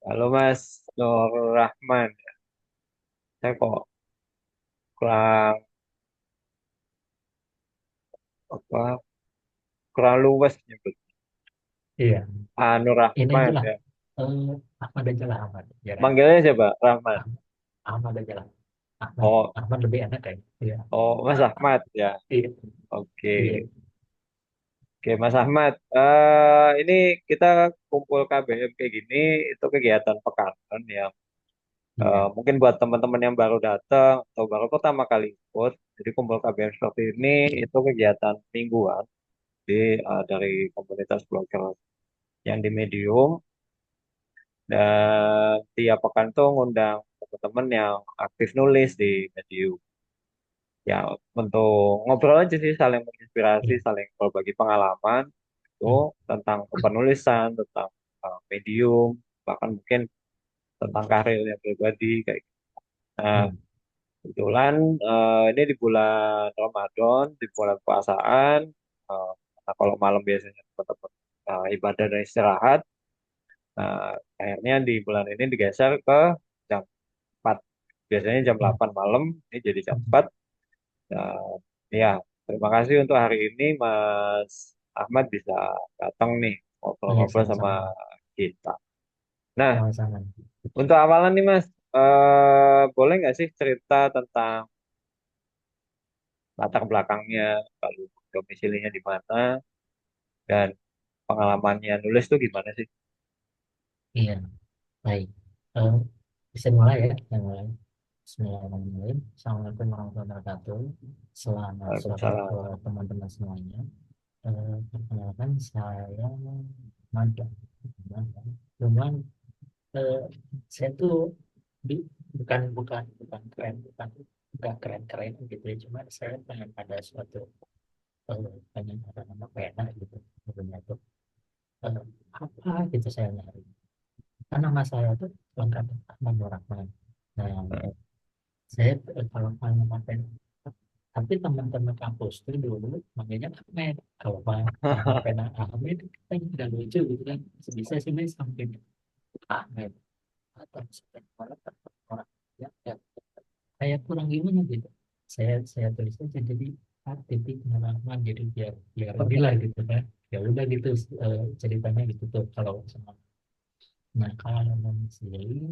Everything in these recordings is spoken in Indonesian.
Halo Mas Nur Rahman, saya kok kurang apa kurang luwes nyebut Iya, Nur ini aja Rahman lah. ya. Eh, Ahmad aja lah Ahmad. Ya kan? Manggilnya siapa? Rahman. Ah- Ahmad aja lah. Ahmad. Oh, Ahmad lebih enak kan? Iya. Mas Ahmad ya. Iya. Oke, Iya. oke Mas Ahmad. Ini kita kumpul KBM kayak gini itu kegiatan pekanan yang Iya. mungkin buat teman-teman yang baru datang atau baru pertama kali ikut. Jadi kumpul KBM seperti ini itu kegiatan mingguan dari komunitas blogger yang di Medium. Dan tiap pekan tuh ngundang teman-teman yang aktif nulis di Medium. Ya, untuk ngobrol aja sih, saling menginspirasi, Iya. saling berbagi pengalaman itu Hmm. tentang penulisan, tentang medium, bahkan mungkin tentang karirnya pribadi kayak gitu. Nah, Hmm. kebetulan ini di bulan Ramadan, di bulan puasaan, eh, nah kalau malam biasanya teman-teman ibadah dan istirahat. Nah, akhirnya di bulan ini digeser ke jam 4. Biasanya jam Hmm. 8 malam, ini jadi jam Hmm. 4. Dan ya, terima kasih untuk hari ini Mas Ahmad bisa datang nih Iya, ngobrol-ngobrol sama sama-sama. kita. Nah, Sama-sama. untuk awalan nih Mas, boleh nggak sih cerita tentang latar belakangnya, lalu domisilinya di mana, dan pengalamannya nulis tuh gimana sih? Iya. Baik. Eh, Bisa mulai ya? Saya mulai. Bismillahirrahmanirrahim. Assalamualaikum warahmatullahi wabarakatuh. Selamat sore Waalaikumsalam. buat teman-teman semuanya. Perkenalkan saya Mada. Cuman eh, saya tuh di- bukan keren, bukan keren-keren gitu ya. Cuma saya pengen ada suatu pengen ada nama pena gitu. Sebenarnya tuh eh, apa gitu saya nyari. Karena nama saya tuh lengkap Ahmad Nur Rahman. Nah, saya kalau nama pena, tapi teman-teman kampus tuh dulu manggilnya Ahmed. Kalau nama pena Ahmed kan udah lucu gitu kan. Sebisa sih Mas, sampai Ahmed atau misalkan orang ya, kayak kurang gimana gitu. Saya tulis aja jadi titik halaman jadi biar biar inilah gitu kan. Ya udah gitu, ceritanya gitu tuh kalau sama. Nah, kalau sendiri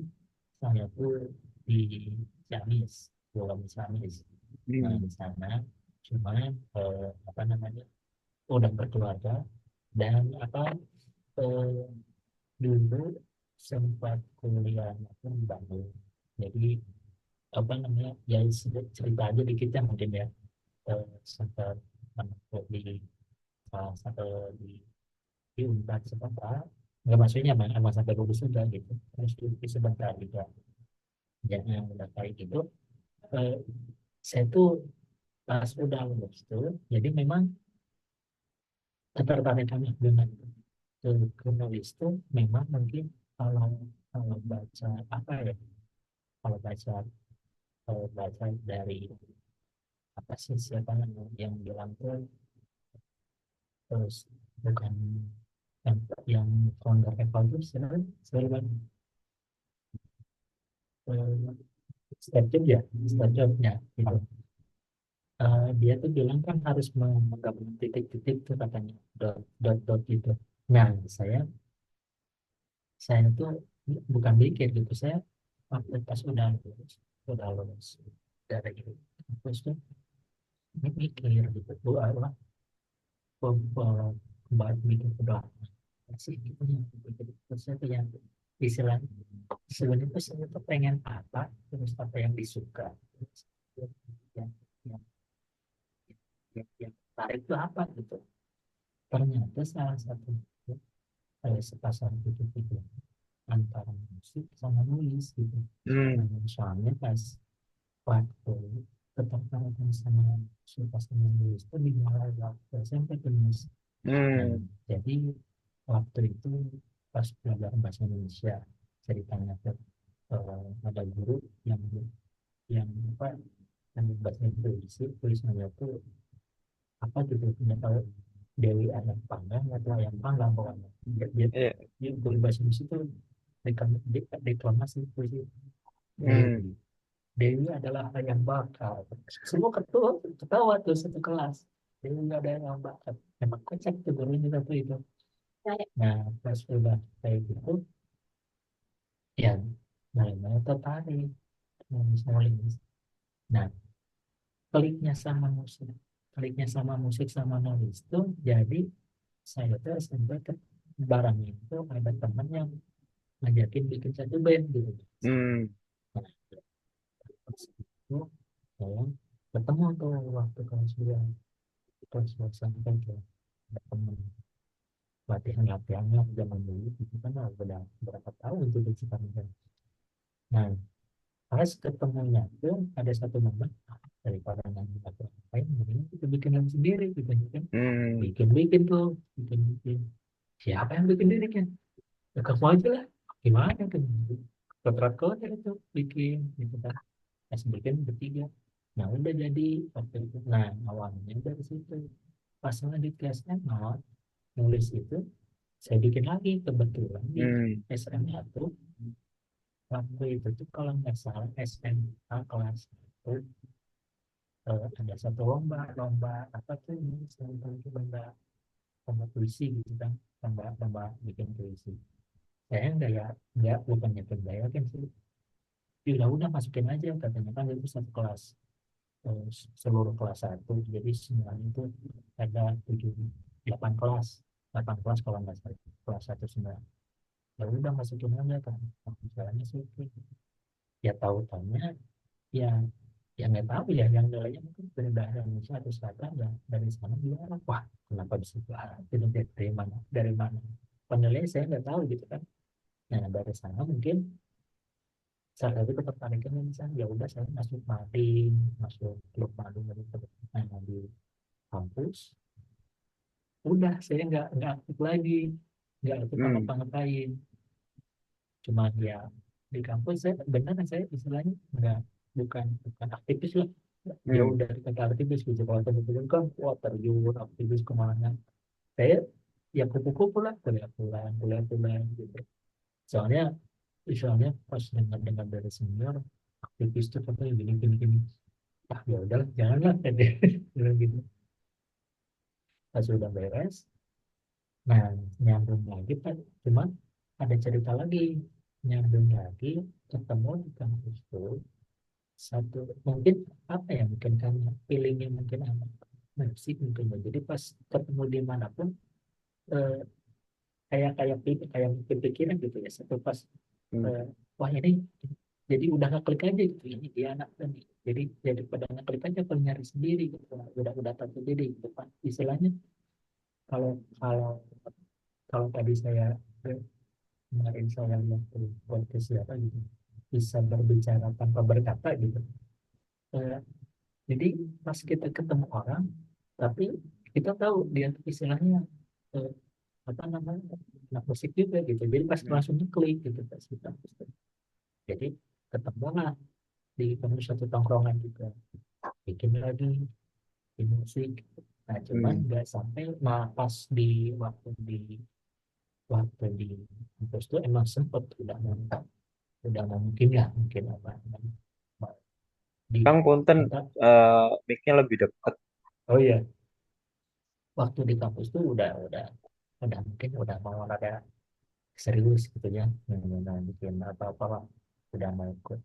saya tuh di Ciamis, Pulau Ciamis. Nah, Hmm. di sana cuma apa namanya, udah berkeluarga dan apa, eh, dulu sempat kuliah pun di Bandung. Jadi apa namanya, ya cerita aja dikit ya mungkin ya. Sempat menempuh di salah satu di Unpad sebentar, nggak maksudnya emang sampai lulus juga gitu, terus di sebentar juga. Jangan udah kayak gitu, eh, saya tuh pas udah lulus tuh jadi memang ketertarikannya dengan jurnalis tuh memang mungkin kalau kalau baca apa ya, kalau baca baca dari apa sih, siapa yang bilang tuh, terus bukan yang founder Apple itu sebenarnya Steve Jobs ya, Steve Jobs ya gitu. Dia tuh bilang kan harus menggabung titik-titik tuh katanya, dot gitu. Nah, saya tuh bukan mikir gitu, saya waktu pas udah lulus dari itu, terus tuh mikir gitu, apa, kembali mikir ke belakang sih gitu yang pikir. Terus saya tuh yang istilah, sebenarnya tuh saya tuh pengen apa, terus apa yang disuka, terus yang yang yang tarik itu apa gitu. Ternyata salah satu sepasang itu antara musik sama nulis gitu. Nah, Hmm. soalnya pas waktu ketertarikan sama suka sama nulis itu dimulai waktu SMP tuh Mas. Nah, Hmm. jadi waktu itu pas belajar bahasa Indonesia, ceritanya tuh ada guru yang apa, yang bahasa Indonesia tulisannya tuh apa gitu, nggak tahu, Dewi Ayam Panggang atau Ayam Panggang pokoknya. Dia Iya. dia guru bahasa Indonesia itu deklamasi puisi Hmm. Dewi. Dewi adalah ayam bakar. Semua ketua ketawa tuh satu kelas. Dewi ada ayam bakar. Emang kocak tuh gurunya satu itu. Nah, pas udah kayak gitu, ya mulai tertarik nulis. Nah, kliknya sama musik, kliknya sama musik sama nulis tuh jadi saya tuh SMP ke barang itu ada teman yang ngajakin bikin satu band gitu. Hmm. Nah, pas itu saya ketemu tuh waktu kelas 2 terus sampai ke ada temen latihannya zaman dulu itu kan udah berapa tahun itu di Cikarang. Nah, pas ketemunya tuh ada satu momen daripada nanti aku ngapain mending kita bikin yang sendiri gitu kan, Hmm. bikin tuh, bikin siapa yang bikin diri kan, ya kamu aja lah, gimana kan, kontrak kode itu bikin gitu kan, pas bikin bertiga. Nah udah jadi waktu itu. Nah awalnya dari situ pas di kelasnya nulis itu saya bikin lagi kebetulan di Hmm. SMA tuh waktu itu tuh kalau nggak salah SMA kelas itu ada satu lomba lomba apa tuh ini itu lomba lomba puisi gitu kan, lomba lomba bikin puisi. Saya nggak bukannya kerjanya kan sih, ya udah masukin aja katanya kan itu satu kelas, eh, seluruh kelas satu jadi semuanya itu ada 7 8 kelas, 8 kelas kalau nggak salah, kelas satu semua. Ya udah masukin aja kan, caranya sih ya tahu tahunya ya, ya nggak tahu ya yang nilainya mungkin beda Indonesia atau selatan ya, dari sana juara, wah kenapa bisa juara itu dari mana penilaian saya nggak tahu gitu kan. Nah dari sana mungkin saat itu ketertarikan misalnya ya udah saya masuk mading, masuk klub mading gitu. Nah di kampus udah saya nggak aktif lagi, nggak ikut Hmm. ngapa-ngapain, cuma ya di kampus saya benar saya istilahnya nggak, bukan aktivis lah, jauh Hmm. dari kata aktivis gitu. Kalau aktivis kan wah terjun aktivis kemana, saya ya kupu-kupu lah, kuliah pulang gitu. Soalnya misalnya pas dengar dari senior aktivis itu katanya gini gini gini, ah ya udahlah janganlah tadi bilang gitu. Pas sudah beres, nah nyambung lagi kan, cuma ada cerita lagi, nyambung lagi ketemu di kampus itu satu mungkin apa ya, mungkin karena feelingnya mungkin anak musik mungkin ya. Jadi pas ketemu dimanapun eh, kayak mungkin pikiran gitu ya satu pas Hmm. eh, wah ini jadi udah ngeklik aja gitu, ini dia anak dan jadi pada ngeklik aja kalau nyari sendiri gitu, udah tahu sendiri gitu pak istilahnya. Kalau kalau kalau tadi saya eh, kemarin saya lihat tuh podcast siapa gitu bisa berbicara tanpa berkata gitu. Eh, jadi pas kita ketemu orang tapi kita tahu dia tuh istilahnya eh, apa namanya anak musik juga gitu, jadi pas Hmm. langsung klik gitu pas kita, jadi ketemu lah di ketemu satu tongkrongan juga bikin lagi di musik. Nah cuman Hmm. nggak sampai, nah pas waktu di kampus tuh emang sempet udah mau mungkin ya mungkin apa namanya, di Kang Punten, kita, mic-nya lebih dekat. oh iya waktu di kampus tuh udah mungkin udah mau ada serius gitu ya, nah, bikin apa-apa lah, udah mau ikut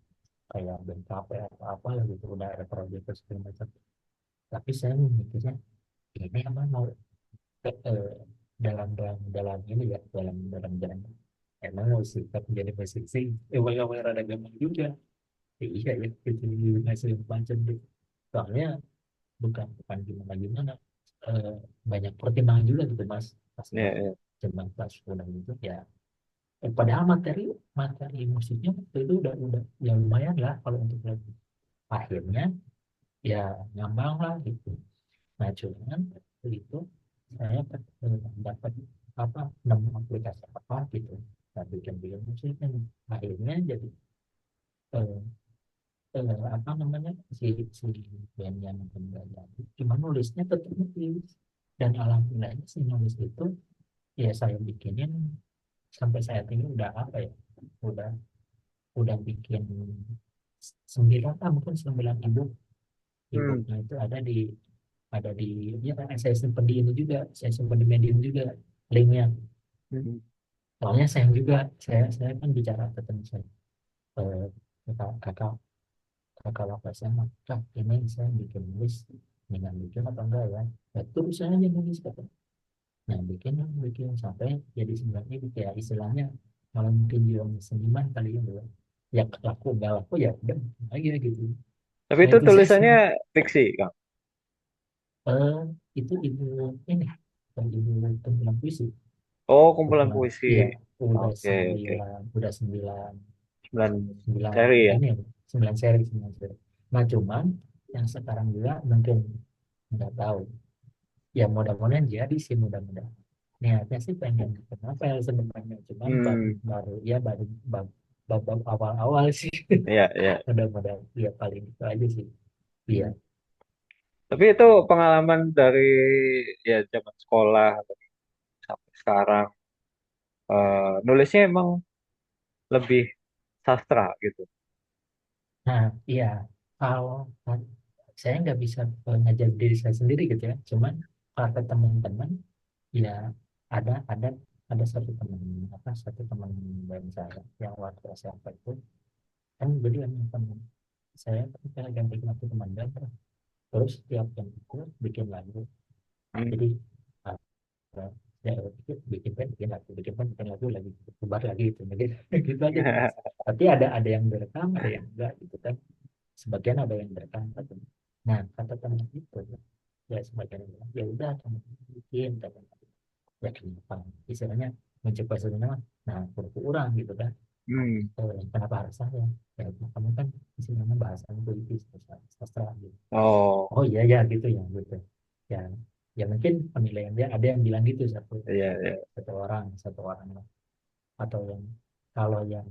kayak BKP atau apa lah gitu, udah ada proyek segala macam. Tapi saya mikirnya ini emang mau eh, dalam ini ya, dalam dalam jalan emang mau sikat menjadi musisi, emang rada gampang juga. Iya ya itu hasil macam gitu, soalnya bukan gimana gimana, eh, banyak pertimbangan juga gitu mas pas Ya, ya. cuman pas udah gitu ya. Padahal materi materi musiknya waktu itu udah ya lumayan lah kalau untuk lagu. Akhirnya ya ngambang lah gitu. Nah cuman waktu itu saya dapat apa nemu aplikasi apa gitu, nah bikin bikin musik kan akhirnya jadi eh, apa namanya si bandnya mungkin nggak jadi, cuma nulisnya tetap nulis. Dan alhamdulillahnya si nulis itu ya saya bikinin sampai saat ini udah apa ya, udah udah bikin 9 mungkin 9 ebook. Hmm. Ebooknya itu ada di ya kan, saya simpen di ini juga, saya simpen di Medium juga linknya. Hmm. Soalnya sayang juga, saya kan bicara ke teman saya, eh, kakak kakak kakak bapak saya mah, "Kak, ini saya bikin list dengan bikin apa enggak ya?" Ya terus saya aja nulis kata. Nah bikin sampai jadi sebenarnya itu kayak istilahnya malah mungkin juga seniman kali ya bro. Ya laku nggak laku ya udah aja gitu. Tapi Nah itu itu sih tulisannya fiksi, Kang. eh itu ibu ini ibu kumpulan puisi. Oh, kumpulan Kumpulan, puisi. iya udah Oke, oke. sembilan udah sembilan 9 sembilan seri ya. ini ya, 9 seri. Nah cuman yang sekarang juga mungkin nggak tahu, ya mudah-mudahan jadi sih, mudah-mudahan niatnya sih pengen kenapa ya sebenarnya, cuman baru Hmm. baru ya baru bab awal-awal sih. Iya, iya. Mudah-mudahan ya paling itu aja sih. Iya. Hmm. Tapi itu pengalaman dari ya zaman sekolah sampai sekarang. Nulisnya emang lebih sastra gitu. Nah iya, kalau saya nggak bisa ngajar diri saya sendiri gitu ya, cuman kata teman-teman ya, ada ada satu teman dari saya yang waktu SMP itu kan beliau yang teman saya ketika ganti waktu teman dan terus setiap jam itu bikin lagu. Hmm. Jadi uh, ya, bikin lagu lagi bubar lagi gitu, jadi gitu aja tuh. Tapi ada yang direkam, ada yang enggak gitu kan, sebagian ada yang direkam gitu. Nah kata teman itu ya sebagian yang bilang, ya udah kamu bikin kata, ya kenapa istilahnya mencoba sebenarnya, nah kurang gitu kan. Hmm. Kenapa harus saya, ya kamu kan istilahnya bahasanya politis sastra gitu. Oh, Oh iya ya gitu ya gitu ya. Ya mungkin penilaian dia ada yang bilang gitu, satu iya, iya. satu orang lah. Atau yang kalau yang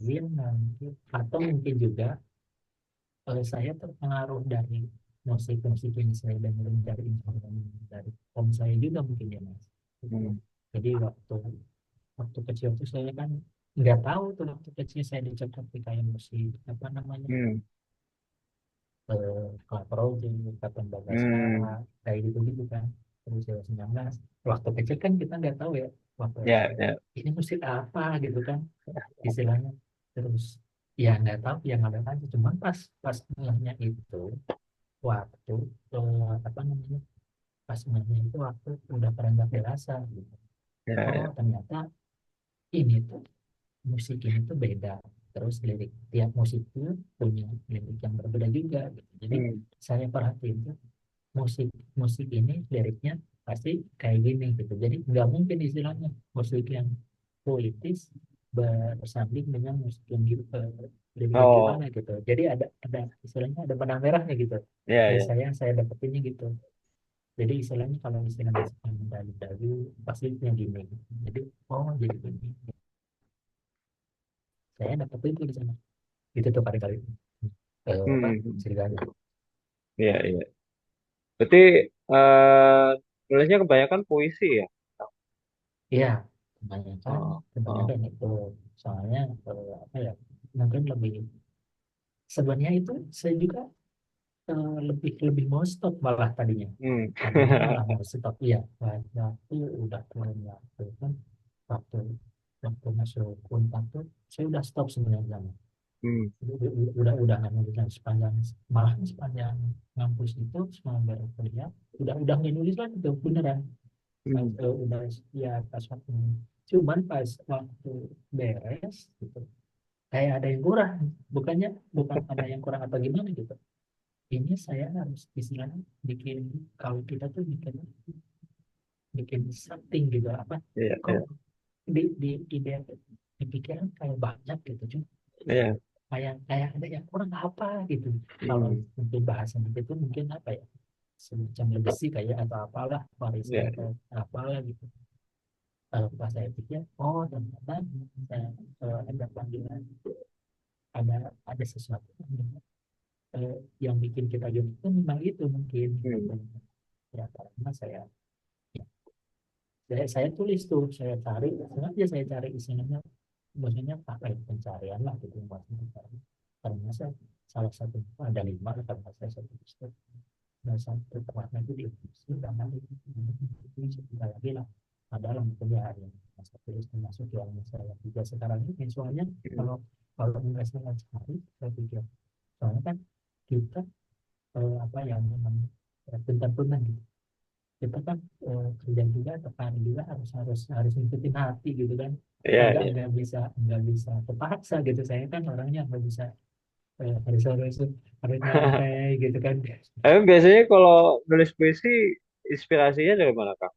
lain nanti, atau mungkin juga saya terpengaruh dari musik-musik yang saya dengerin, dari informasi dari om saya juga mungkin ya mas. Hmm. Jadi waktu kecil tuh saya kan nggak tahu tuh, waktu kecil saya dicocok di kayak musik apa namanya, Hmm. Club Project, Kapan Bagaskara, Hmm. kayak gitu gitu kan. Terus saya 19, waktu kecil kan kita nggak tahu ya, waktu Ya, SD ya. ini musik apa gitu kan istilahnya. Terus ya nggak tahu, yang ada aja, cuman pas pas mulainya itu waktu apa namanya, pas mulainya itu waktu udah beranjak dewasa gitu. Ya, Oh ya. ternyata ini tuh musik ini tuh beda, terus lirik tiap musik itu punya lirik yang berbeda juga gitu. Jadi Hmm. saya perhatiin tuh musik musik ini liriknya pasti kayak gini gitu, jadi nggak mungkin istilahnya musik yang politis bersanding dengan musik yang gitu, lirik yang gimana Oh, gitu. Jadi ada istilahnya ada benang merahnya gitu. ya, Ya ya. saya dapetinnya gitu. Jadi istilahnya kalau istilah musik yang mendayu pasti yang gini, jadi oh jadi gini, saya dapet itu di sana. Itu tuh kali-kali apa Hmm. Hmm. ceritanya. Iya, iya. Berarti nulisnya kebanyakan puisi ya? Iya, kebanyakan Oh, oh. kebanyakan itu, soalnya apa ya, mungkin lebih, sebenarnya itu saya juga lebih lebih mau stop malah Hmm. tadinya malah mau stop ya, waktu udah turun waktu kan, waktu waktu masuk Unpad tuh saya udah stop sebenarnya. Hmm. Udah nggak nulis lagi sepanjang, malah sepanjang ngampus itu sepanjang kuliah udah nggak nulis lagi tuh beneran. Pas, Hmm. udah ya pas waktu, cuman pas waktu beres gitu kayak ada yang kurang, bukannya bukan ada yang kurang atau gimana gitu, ini saya harus istilahnya bikin, kalau kita tuh bikin bikin something gitu apa, Iya, kok iya. di ide di pikiran kayak banyak gitu, cuma Iya. kayak kayak ada yang kurang apa gitu. Kalau Hmm. mungkin bahasan itu mungkin apa ya, semacam legacy kayak atau apalah, warisan Iya. atau apalah gitu. Kalau pas saya pikir oh ternyata saya, ada panggilan, ada sesuatu yang bikin kita unik itu memang itu mungkin Hmm. gitu. Ya karena saya tulis tuh, saya cari sengaja, saya cari isinya maksudnya apa ya, pencarian lah gitu maksudnya. Karena saya salah satu ada lima karena saya satu istri, dan satu tempatnya itu di industri dan nanti itu juga lagi lah ada lah mungkin ya yang masuk termasuk yang saya juga sekarang ini soalnya Hmm. kalau kalau investasi cari saya pikir soalnya kan kita apa yang namanya bentar-bentar gitu kita kan kerja juga tekan juga harus harus harus ngikutin hati gitu kan Iya, iya. nggak bisa terpaksa gitu saya kan orangnya nggak bisa harus harus harus nyantai gitu kan. Biasanya kalau nulis puisi, inspirasinya dari mana, Kak?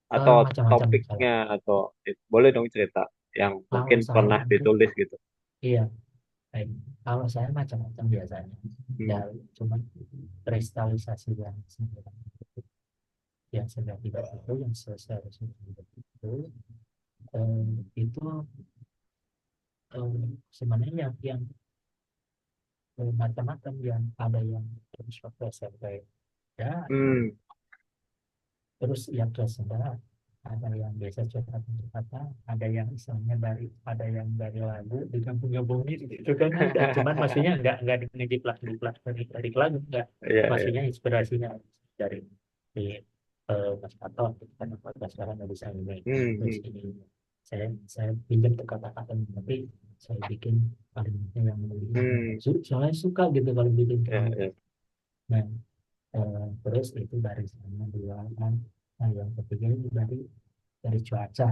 Atau Macam-macam kalau topiknya, atau boleh dong cerita yang kalau mungkin saya pernah itu ditulis gitu. iya baik. Kalau saya macam-macam biasanya Hmm. dari cuma kristalisasi yang sudah tidak itu yang selesai tidak itu itu sebenarnya yang macam-macam yang ada yang terus waktu SMP ya Hmm. terus yang kelas sebelah ada yang biasa curhat-curhatan ada yang misalnya ada yang dari lagu digabung-gabungin itu kan ada cuman maksudnya nggak di dari lagu nggak Iya, iya. maksudnya inspirasinya dari di Mas Kato kan Mas sekarang nggak bisa ini Hmm. terus Hmm. ini saya pinjam ke kata-kata tapi saya bikin kalimatnya yang lebih Hmm. soalnya suka gitu kalau bikin Iya, kalimat. iya. Nah, terus itu dari sana dua kan. Nah, yang ketiga itu dari cuaca.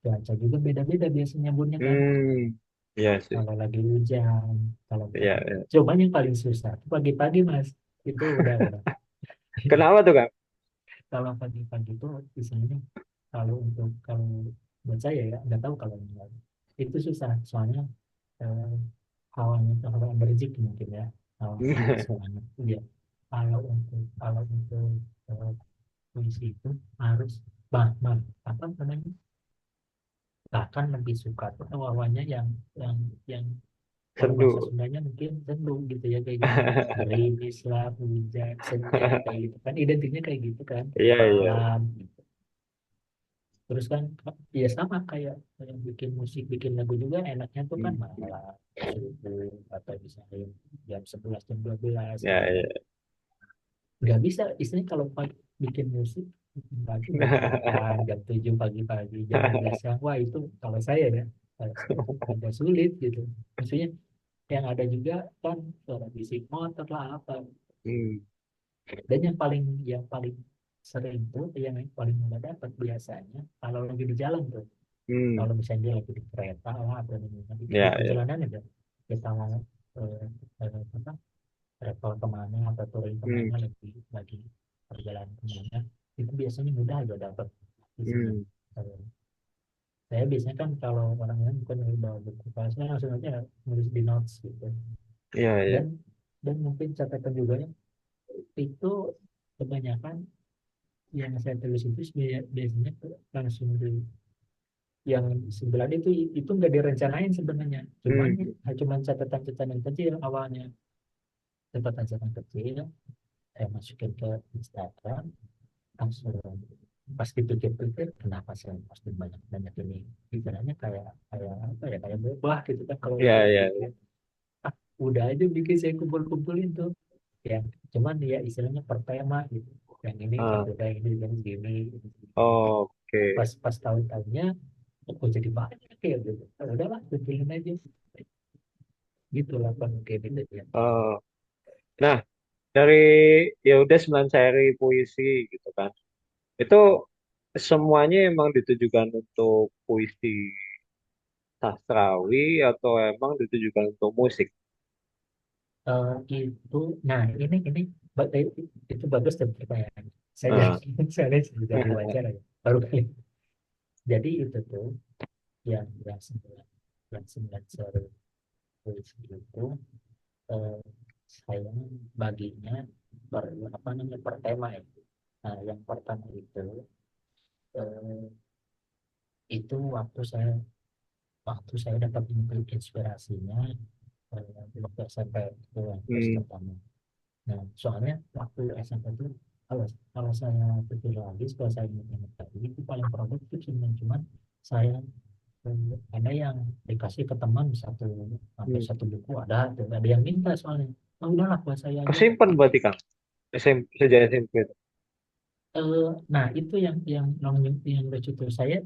Cuaca juga beda-beda biasanya nyebutnya kan. Hmm. Iya sih. Kalau lagi hujan, kalau Iya, pagi. iya. Cuman yang paling susah itu pagi-pagi mas. Itu udah. Kenapa tuh, Kak? Kalau pagi-pagi itu misalnya kalau buat saya ya nggak tahu kalau yang lain. Itu susah soalnya eh, hawanya itu hawa berjik mungkin ya. Hawa semangat. Iya. Kalau untuk eh, puisi itu harus apa namanya bahkan lebih suka tuh awalnya yang kalau bahasa Sendu. Sundanya mungkin sendu gitu ya kayak gitu gerimis lah hujan senja kayak gitu kan identiknya kayak gitu kan Iya, iya. malam gitu. Terus kan ya sama kayak yang bikin musik bikin lagu juga enaknya tuh kan Hmm. malam subuh atau misalnya jam 11 jam 12 Iya, kayak gitu iya. nggak bisa istilahnya kalau bikin musik lagi jam 8 jam 7 pagi-pagi jam 12 siang wah itu kalau saya ya kalau saya itu agak sulit gitu maksudnya yang ada juga kan suara bisik motor lah apa Hmm. dan yang paling sering tuh yang paling mudah dapat biasanya kalau lagi di jalan tuh Hmm. kalau misalnya dia lagi di kereta lah atau di Iya, iya. perjalanan aja kita mau eh, apa travel kemana atau touring Hmm. kemana lagi perjalanan kemana itu biasanya mudah aja dapat isinya. Hmm. Eh, saya biasanya kan kalau orang lain bukan dari bawa buku kalau saya langsung aja nulis di notes gitu Iya, iya. dan dan mungkin catatan juga ya itu kebanyakan yang saya tulis itu biasanya tuh langsung di yang sebelah itu nggak direncanain sebenarnya cuman Hmm. cuman catatan-catatan kecil awalnya catatan-catatan kecil saya masukin ke Instagram langsung pas dipikir-pikir kenapa saya posting banyak-banyak ini pikirannya kayak kayak apa ya kayak berubah gitu kan kalau Iya, iya, iya. dipikir ah udah aja bikin saya kumpul-kumpulin tuh ya cuman ya istilahnya per tema gitu yang ini Ah, berbeda yang ini gini oke. pas pas tahun-tahunnya kok jadi banyak ya gitu ah, udahlah kumpulin aja gitu lah bang kayak gitu ya. Oh. Nah, dari ya udah 9 seri puisi gitu kan. Itu semuanya emang ditujukan untuk puisi sastrawi atau emang ditujukan untuk musik? Itu nah itu bagus dan pertanyaan saya Ah. sudah diwawancara ya baru kali jadi itu tuh yang sembilan seri puisi itu eh, saya baginya apa namanya per tema ya nah yang pertama eh, itu waktu saya dapat inspirasinya waktu SMP itu yang kelas Hmm. pertama. Nah, soalnya waktu SMP itu kalau kalau saya pikir lagi, setelah saya ingat tadi itu paling produktif cuma saya ada yang dikasih ke teman satu hampir Hmm. satu buku, ada yang minta soalnya, oh udahlah buat saya aja. Kesimpan berarti Kang. Sejak SMP itu. Eh, nah itu yang lucu tuh, saya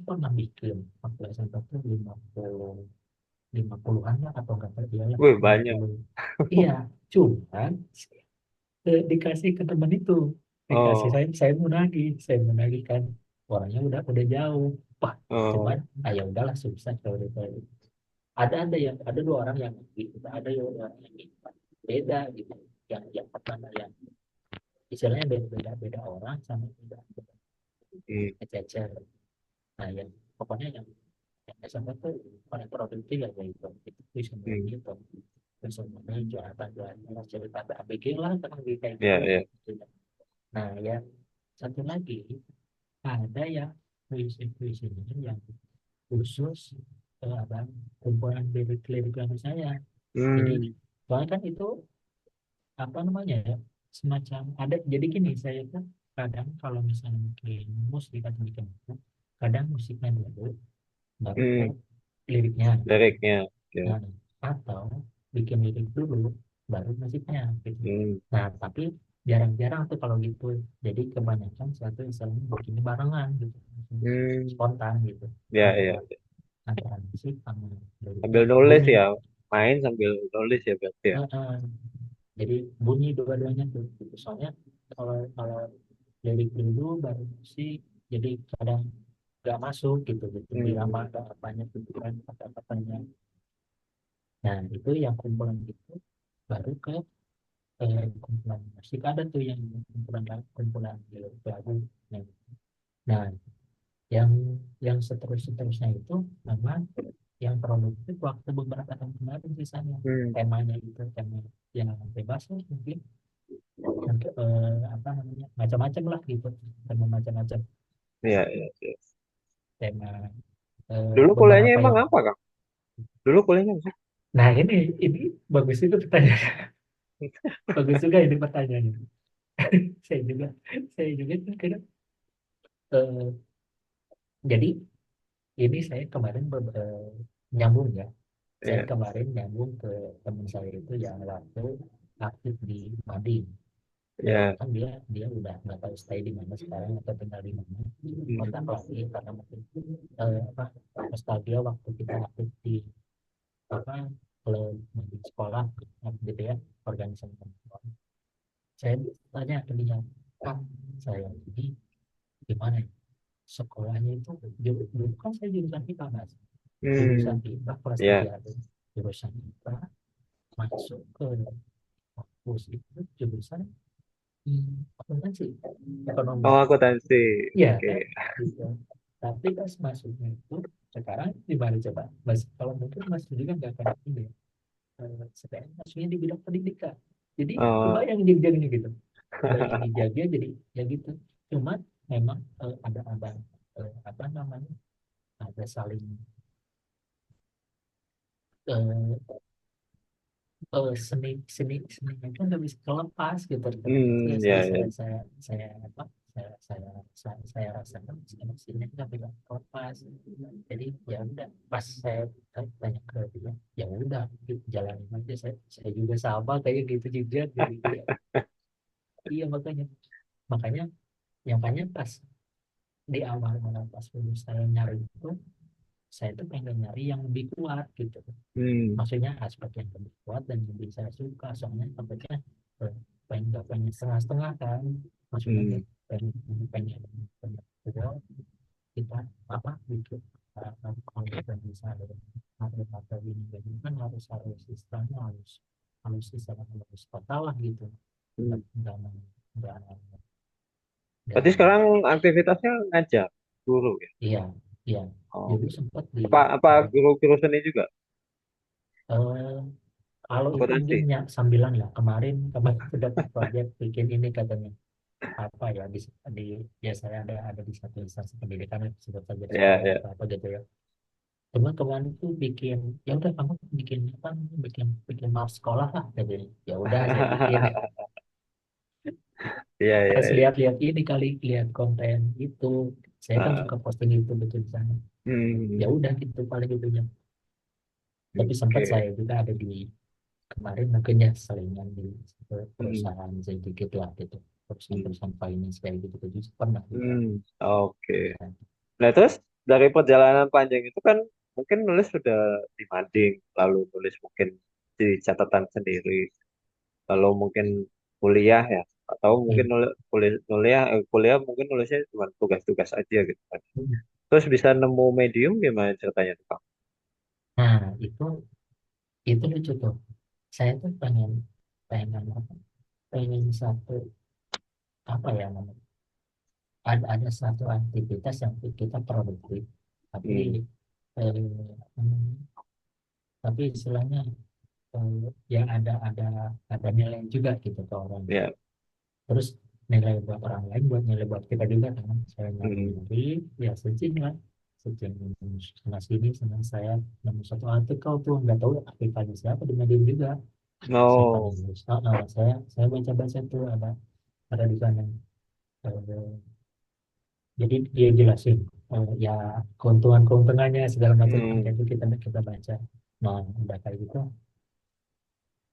pernah bikin waktu SMP tuh 50-an lah atau enggak tahu ya, Wih, lima banyak. puluh Iya, cuman dikasih ke teman itu, dikasih, Oh, saya mau nagih kan, orangnya udah jauh. Wah, cuman oh, ya udahlah, susah kalau gitu. Ada dua orang yang gitu, ada yang orang yang gitu. Beda gitu, yang pertama yang istilahnya beda orang sama beda hmm, kececer. Nah yang pokoknya yang SMP tuh paling produktif ya gitu, itu bisa hmm. gitu, bisa jualan cerita ABG lah tentang kayak gitu Ya, lah. ya. Nah yang satu lagi, ada yang puisi-puisinya yang khusus apa, kumpulan lirik-lirik lagu saya. Jadi Hmm, soalnya kan itu apa namanya ya, semacam ada, jadi gini, saya tuh kadang kalau misalnya bikin musik atau bikin buku, kadang musiknya dulu baru ke hmm. liriknya. Liriknya. Ya. Nah, atau bikin lirik dulu baru musiknya gitu. Hmm, Nah tapi jarang-jarang tuh kalau gitu, jadi kebanyakan satu misalnya bikinnya barengan gitu, hmm. spontan gitu, Ya, antara ya. antara musik sama liriknya Sambil nulis bunyi. ya. Main sambil nulis ya berarti ya. Heeh. Jadi bunyi dua-duanya tuh gitu. Soalnya kalau kalau lirik dulu baru musik, jadi kadang nggak masuk gitu gitu di Hmm, lama atau apanya gitu kan, kata-katanya. Nah itu yang kumpulan itu baru ke kumpulan musik, ada tuh yang kumpulan lirik lagu. Nah nah, yang seterusnya itu memang yang produktif waktu beberapa tahun kemarin sisanya, hmm. temanya itu tema yang bebas lah mungkin, apa namanya, macam-macam lah gitu, tema macam-macam, Ya, ya, ya. tema Dulu kuliahnya beberapa emang yang. apa Kang? Dulu kuliahnya apa sih? Nah ini bagus itu pertanyaan. Bagus juga ini pertanyaannya. saya juga saya juga tuh kadang, eh, jadi ini saya kemarin nyambung ya, saya Ya, kemarin nyambung ke teman saya itu yang waktu aktif di Mading. ya. Kan dia dia udah nggak tahu stay di mana sekarang atau tinggal di mana, Hmm, kontak lagi karena mungkin apa, nostalgia waktu kita aktif di apa, klub di sekolah gitu ya, organisasi sekolah. Saya tanya ke dia, Kak, saya ini gimana ya? Sekolahnya itu dulu kan saya jurusan IPA mas, jurusan hmm, IPA kelas ya. 3 tuh, jurusan IPA masuk ke kampus itu jurusan akuntansi, ekonomi. Oh, akuntansi. Iya Oke. kan, gitu. Tapi pas masuknya itu sekarang di mana coba, mas kalau mungkin mas juga nggak akan ini ya, sekarang masuknya di bidang pendidikan. Jadi Oh, kebayang jenjangnya gitu, kebayang dijaga jadi ya gitu. Cuma memang ada apa namanya, ada saling eh, seni itu nggak bisa terlepas gitu. Itu hmm, yang ya, ya. saya apa, saya rasakan sini nggak bisa terlepas. Jadi ya udah, pas saya tanya ke dia, ya udah gitu, jalanin aja. Saya juga sama kayak gitu juga, jadi ya, iya makanya makanya yang banyak pas di awal pas dulu saya nyari itu, saya tuh pengen nyari yang lebih kuat gitu, Hmm, maksudnya aspek yang lebih kuat dan lebih saya suka, soalnya tempatnya pengen nggak pengen setengah-setengah kan, maksudnya hmm. kayak pengen pengen pengen kedua kita apa gitu, kalau kita bisa ada ini kan harus harus istilahnya harus istilahnya harus total lah gitu, Hmm. nggak nggak Berarti nggak sekarang aktivitasnya ngajar guru ya? iya iya, Oh, dulu sempat di apa eh, guru-guru seni juga? eh, kalau itu mungkin Akuntansi? sambilan ya, kemarin kemarin sudah proyek bikin ini katanya, apa ya, di ya saya ada di satu instansi pendidikan sebut saja Ya, sekolah ya. atau apa gitu ya. Cuman kemarin tuh bikin, ya udah kamu bikin apa, bikin bikin map sekolah lah katanya. Ya udah saya bikin. Iya, iya, Pas iya. lihat-lihat ini kali, lihat konten itu, saya kan Ah, suka posting itu betul di sana. Ya hmm, udah gitu paling itunya. Tapi sempat oke. saya juga ada di kemarin mungkin ya selingan di Hmm, perusahaan saya dikit lah gitu, hmm, perusahaan-perusahaan finance kayak gitu gitu pernah juga. oke. Nah, terus dari perjalanan panjang itu kan mungkin nulis sudah di mading, lalu nulis mungkin di catatan sendiri, lalu mungkin kuliah ya, atau mungkin Iya. kuliah mungkin nulisnya cuma tugas-tugas aja gitu kan. Terus bisa nemu medium gimana ceritanya tuh Kang? Nah, itu lucu tuh. Saya tuh pengen pengen apa? Pengen satu apa ya namanya? Ada satu aktivitas yang kita produktif, tapi Hmm, hmm, tapi istilahnya yang ada nilai juga gitu ke orang. ya, Terus nilai buat orang lain, buat nilai buat kita juga kan. Saya hmm, nyari-nyari, ya searching lah. Searching sana sini, sana saya nemu satu artikel tuh, nggak tahu artikelnya siapa di Medium juga. Siapa no, nulis? Saya baca-baca tuh ada di sana. Eh, jadi dia jelasin ya keuntungan-keuntungannya segala macam hmm, konten itu kita kita baca. Nah, udah kayak gitu.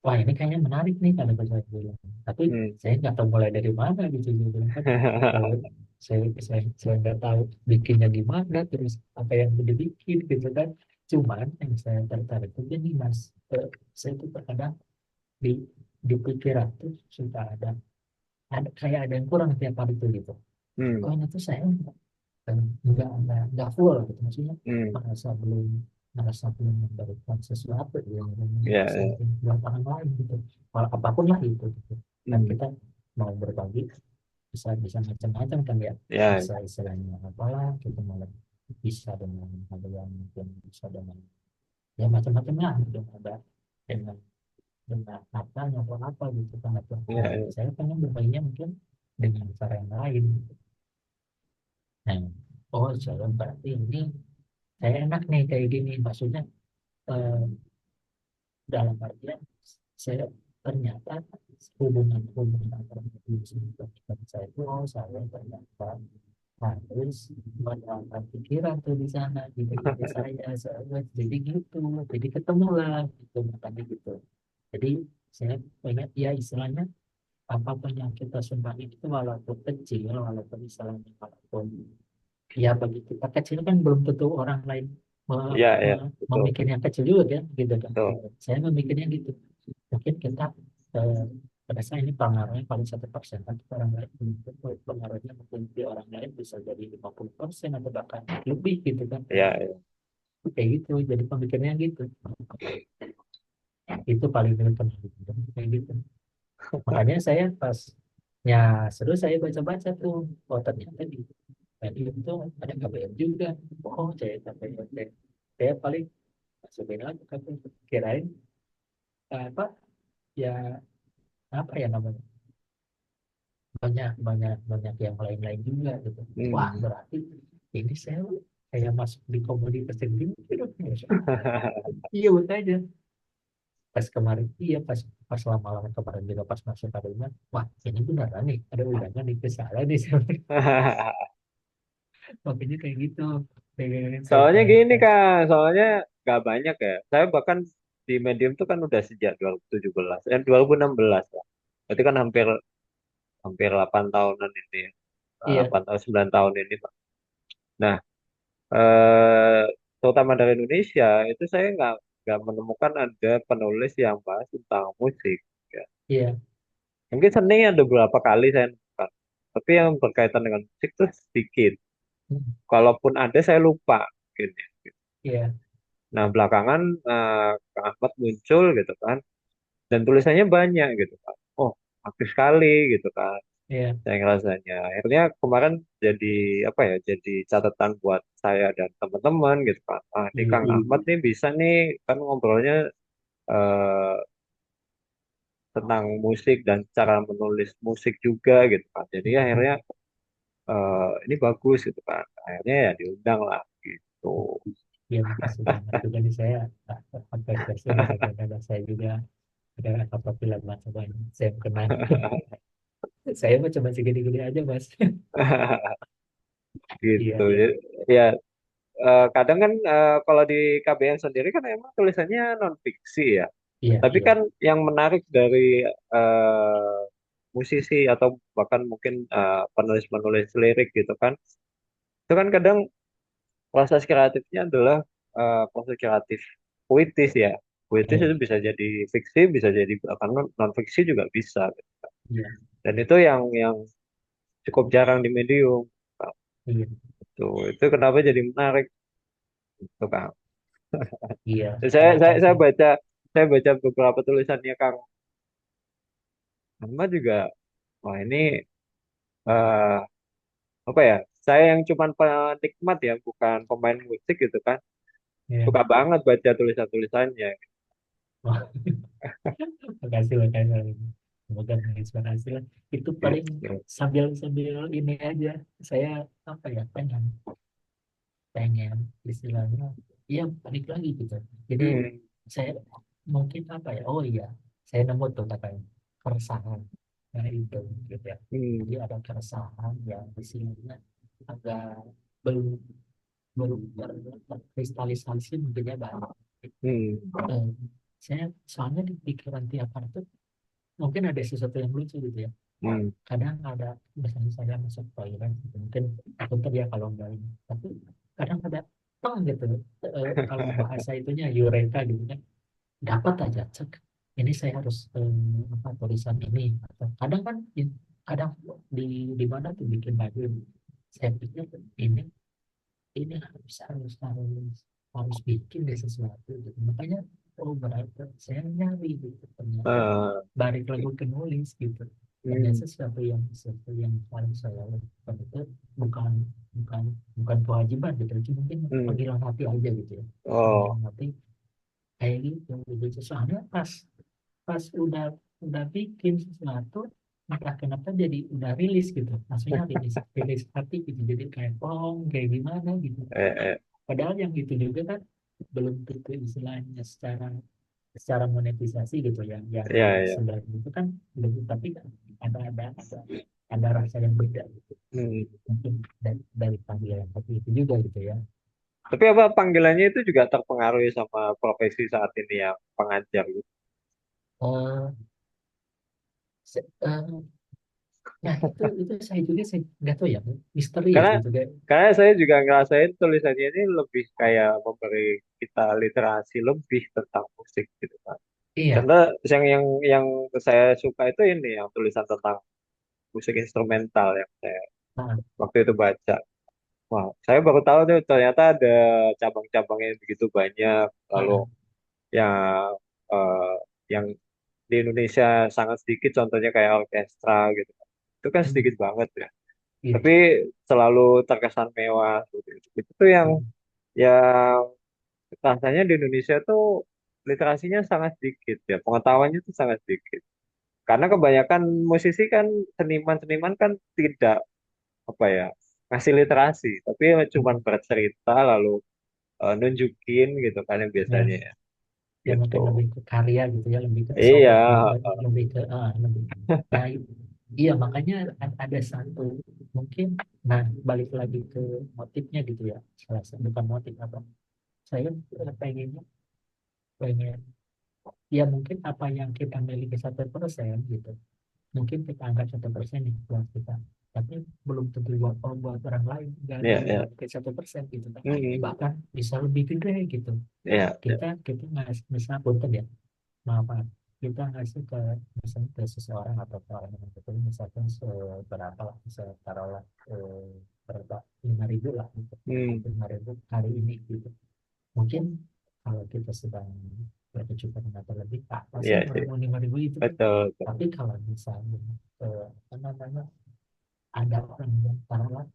Wah ini kayaknya menarik nih kalau saya bilang. Tapi hmm. saya nggak tahu mulai dari mana gitu gitu bilang kan. Eh, saya nggak tahu bikinnya gimana terus apa yang mau dibikin gitu kan. Cuman yang saya tertarik itu nih mas, saya tuh terkadang di di pikiran tuh suka ada kayak ada yang kurang tiap hari tuh gitu. Hmm, Oh ini tuh saya nggak full gitu maksudnya hmm, merasa belum merasa belum memberikan sesuatu yang ya, ya, something buat orang lain gitu. Kalau apapun lah itu gitu. Dan hmm, kita mau berbagi bisa bisa macam-macam kan ya, ya, bisa istilahnya apalah kita malah bisa dengan ada yang mungkin bisa dengan ya macam-macam lah gitu ada dengan katanya atau apa gitu kan atau ya, nah, ya. saya pengen bermainnya mungkin dengan cara yang lain. Nah, oh saya berarti ini saya enak nih kayak gini maksudnya eh, dalam artian saya ternyata hubungan antara manusia dan saya itu oh saya ternyata harus menangkan pikiran tuh di sana gitu ide saya jadi gitu jadi ketemu lah gitu makanya gitu jadi saya pengen ya istilahnya apapun yang kita sumbangin itu walaupun kecil walaupun istilahnya walaupun ya bagi kita kecil kan belum tentu orang lain Ya, ya, betul, memikirnya kecil juga kan gitu kan betul. gitu. Saya memikirnya gitu mungkin kita eh, merasa ini pengaruhnya paling 1%, tapi orang lain belum tentu pengaruhnya mungkin di orang lain bisa jadi 50% atau bahkan lebih gitu kan Ya, ya. kayak gitu jadi pemikirannya gitu itu paling penting gitu. Kayak gitu makanya saya pas ya seru saya baca-baca tuh oh ternyata di Medium itu ada KBM juga oh saya KBM saya paling masukin aja KBM kirain apa ya apa ya namanya banyak banyak banyak yang lain-lain juga gitu wah Hmm. berarti ini saya kayak masuk di komoditas yang gini gitu iya betul aja pas kemarin iya pas lama-lama kemarin juga pas masuk kadernya wah ini beneran nih ada undangan nih kesalahan nih makanya kayak gitu pengen Soalnya sampai gini Kak, soalnya nggak banyak ya. Saya bahkan di Medium tuh kan udah sejak 2017, 2016 lah. Berarti kan hampir hampir 8 tahunan ini, ya. iya 8 tahun 9 tahun ini, Pak. Nah, eh, terutama dari Indonesia itu saya nggak menemukan ada penulis yang bahas tentang musik. Ya. iya. Mungkin seni ada beberapa kali saya nemukan, tapi yang berkaitan dengan musik tuh sedikit. Hmm, Kalaupun ada saya lupa. Mungkin, ya. iya Nah, belakangan Kang Ahmad muncul gitu kan, dan tulisannya banyak gitu kan. Oh, aktif sekali gitu kan. iya Saya ngerasanya. Akhirnya kemarin jadi apa ya? Jadi catatan buat saya dan teman-teman gitu kan. Ah, ini iya Kang Ahmad nih bisa nih kan ngobrolnya eh, tentang musik dan cara menulis musik juga gitu kan. Jadi akhirnya ini bagus gitu kan. Akhirnya ya diundang lah gitu. iya makasih banget juga nih saya apresiasi kadang-kadang saya juga ada apabila macam saya kenal Saya mah cuma segini-gini aja mas. Iya gitu. iya Ya, kadang kan kalau di KBN sendiri kan emang tulisannya non fiksi ya. iya Tapi iya kan yang menarik dari musisi atau bahkan mungkin penulis-penulis lirik gitu kan, itu kan kadang proses kreatifnya adalah proses kreatif puitis ya. Puitis iya itu bisa jadi fiksi, bisa jadi bahkan non fiksi juga bisa. iya Dan itu yang cukup jarang di medium. Nah, iya itu kenapa jadi menarik, gitu kan. iya. Dan Saya Kenapa saya saya sih? baca saya baca beberapa tulisannya Kang Ahmad juga. Wah ini eh, apa ya? Saya yang cuman penikmat ya, bukan pemain musik gitu kan. Iya. Suka banget baca tulisan-tulisannya. Wah, makasih makasih. Semoga menginspirasi lah. Itu paling Gitu. sambil sambil ini aja. Saya apa ya pengen pengen istilahnya iya balik lagi gitu. Jadi Hmm, saya mungkin apa ya, oh iya saya nemu tuh katanya keresahan, nah itu gitu ya. Jadi hmm, ada keresahan yang di sini agak belum belum terkristalisasi mungkinnya banyak. hmm, Eh, saya soalnya di pikiran tiap hari tuh mungkin ada sesuatu yang lucu gitu ya. hmm, Kadang ada misalnya saya masuk toilet gitu, mungkin aku ya kalau enggak ini, tapi kadang ada tong gitu. Kalau bahasa itunya eureka gitu kan, dapat aja cek ini saya harus apa tulisan ini, atau kadang kan kadang di mana tuh bikin lagu, saya pikir ini harus bikin deh sesuatu gitu, makanya oh berarti saya nyari gitu, ternyata ah, balik lagi ke nulis gitu. Ternyata hmm, sesuatu yang harus saya lakukan itu bukan bukan bukan kewajiban gitu, itu mungkin hmm. panggilan hati aja gitu ya. Oh, Panggilan hati kayak gitu. Soalnya pas pas udah bikin sesuatu, entah kenapa jadi udah rilis gitu, maksudnya rilis rilis hati gitu, jadi kayak plong kayak gimana gitu. eh, Padahal yang itu juga kan belum tentu istilahnya secara secara monetisasi gitu ya, ya, yang ya. sebenarnya itu kan belum, tapi kan ada rasa yang beda gitu. Hmm. Mungkin dari panggilan seperti itu juga gitu ya. Tapi apa panggilannya itu juga terpengaruhi sama profesi saat ini yang pengajar gitu. Oh, se- eh, nah itu saya nggak tahu ya, misteri ya Karena gitu kayak. karena saya juga ngerasain tulisannya ini lebih kayak memberi kita literasi lebih tentang musik gitu kan. Iya. Contoh yang saya suka itu ini yang tulisan tentang musik instrumental yang saya Nah, waktu itu baca. Wah, saya baru tahu tuh ternyata ada cabang-cabangnya begitu banyak. Lalu nah, yang eh, yang di Indonesia sangat sedikit, contohnya kayak orkestra gitu. Itu kan hmm, sedikit banget ya. iya. Tapi selalu terkesan mewah gitu. Itu tuh Hmm, yang rasanya di Indonesia tuh literasinya sangat sedikit ya, pengetahuannya tuh sangat sedikit. Karena kebanyakan musisi kan seniman-seniman kan tidak apa ya ngasih literasi, tapi cuma hmm, bercerita lalu nunjukin gitu kan yang ya. biasanya ya, Ya gitu. mungkin lebih ke karya gitu ya, lebih ke Iya, pesona gitu kan, lebih ke lebih. Nah iya makanya ada satu mungkin, nah balik lagi ke motifnya gitu ya, salah satu bukan motif apa, saya pengennya pengen ya mungkin apa yang kita miliki 1% gitu, mungkin kita anggap 1% nih buat kita, tapi belum tentu buat orang lain, iya, nggak iya. mungkin 1% gitu kan, Hmm, bahkan bisa lebih gede gitu. iya, iya. Kita nggak misalnya punten ya, maaf kita ngasih ke misalnya ke seseorang atau ke orang yang betul, misalkan seberapa lah, misalnya taruhlah berapa 5.000 lah gitu. Hmm, 5.000 hari ini gitu, mungkin kalau kita sedang berkecukupan atau lebih tak pasti iya orang sih, mau 5.000 itu kan. betul, betul. Tapi kalau misalnya apa namanya, ada orang yang taruhlah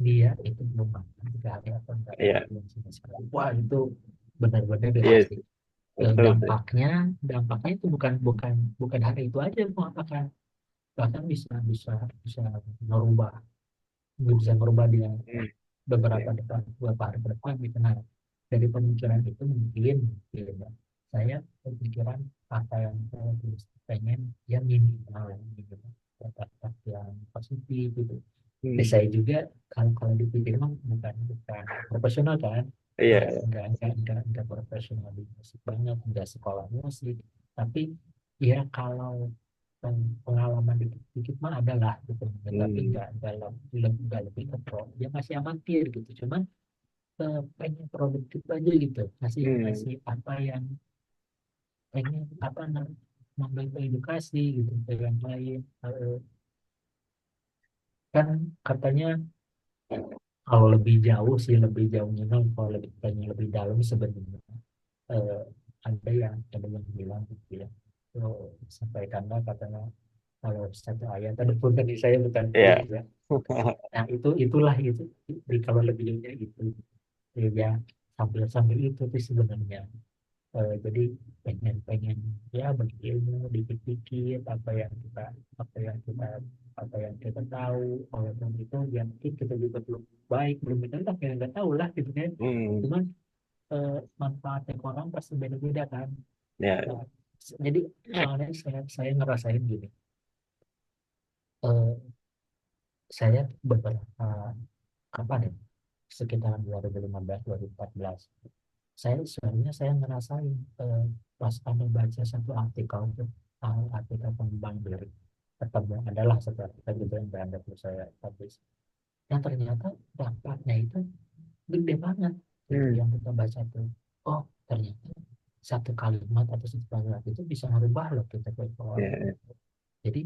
dia itu belum makan 3 hari atau 4 hari Iya, belum sama sekali, wah itu benar-benar dia iya pasti sih, betul sih. dampaknya itu bukan bukan bukan hari itu aja mengatakan, bahkan bisa bisa bisa merubah bisa merubah dia Hmm, beberapa iya, depan beberapa hari ke depan gitu. Nah dari pemikiran itu mungkin gitu ya, saya pemikiran apa yang saya tulis pengen yang minimal gitu, kata-kata yang positif gitu. Dan Hmm. saya juga kalau kalau dipikir mah bukan profesional kan, Iya. nggak profesional di musik banget, nggak sekolah musik, tapi ya kalau pengalaman dikit-dikit mah ada lah gitu, tapi Hmm. nggak lebih ke pro, dia masih amatir gitu, cuman pengen produktif aja gitu, masih Hmm. masih apa yang pengen apa memberi edukasi gitu ke yang lain. Kan katanya kalau lebih jauh sih, lebih jauhnya kan, kalau lebih pengen lebih dalam sebenarnya, eh, ada yang bilang gitu ya, oh, sampai karena katanya kalau satu ayat, ada pun tadi saya bukan Iya. murid ya, nah itulah itu, kalau lebih jauhnya itu ya, sambil sambil itu sih sebenarnya. Jadi pengen pengen ya bagi ilmu dikit-dikit, apa yang kita apa yang kita tahu, walaupun itu yang mungkin kita juga belum baik, belum benar, tapi nggak tahu lah gitu kan. Hmm. Cuman manfaatnya ke orang pasti beda-beda kan. Ya. Nah, jadi soalnya saya ngerasain gini, eh, saya beberapa kapan ya, sekitaran 2015 2014, saya ngerasain, pas ada baca satu artikel tuh, artikel tentang diri, ketemu adalah satu artikel juga yang beranda tuh saya habis, yang ternyata dampaknya itu gede banget gitu Hmm. yang kita baca tuh. Oh, ternyata satu kalimat atau satu paragraf itu bisa merubah loh kita ke orang. Ya. Jadi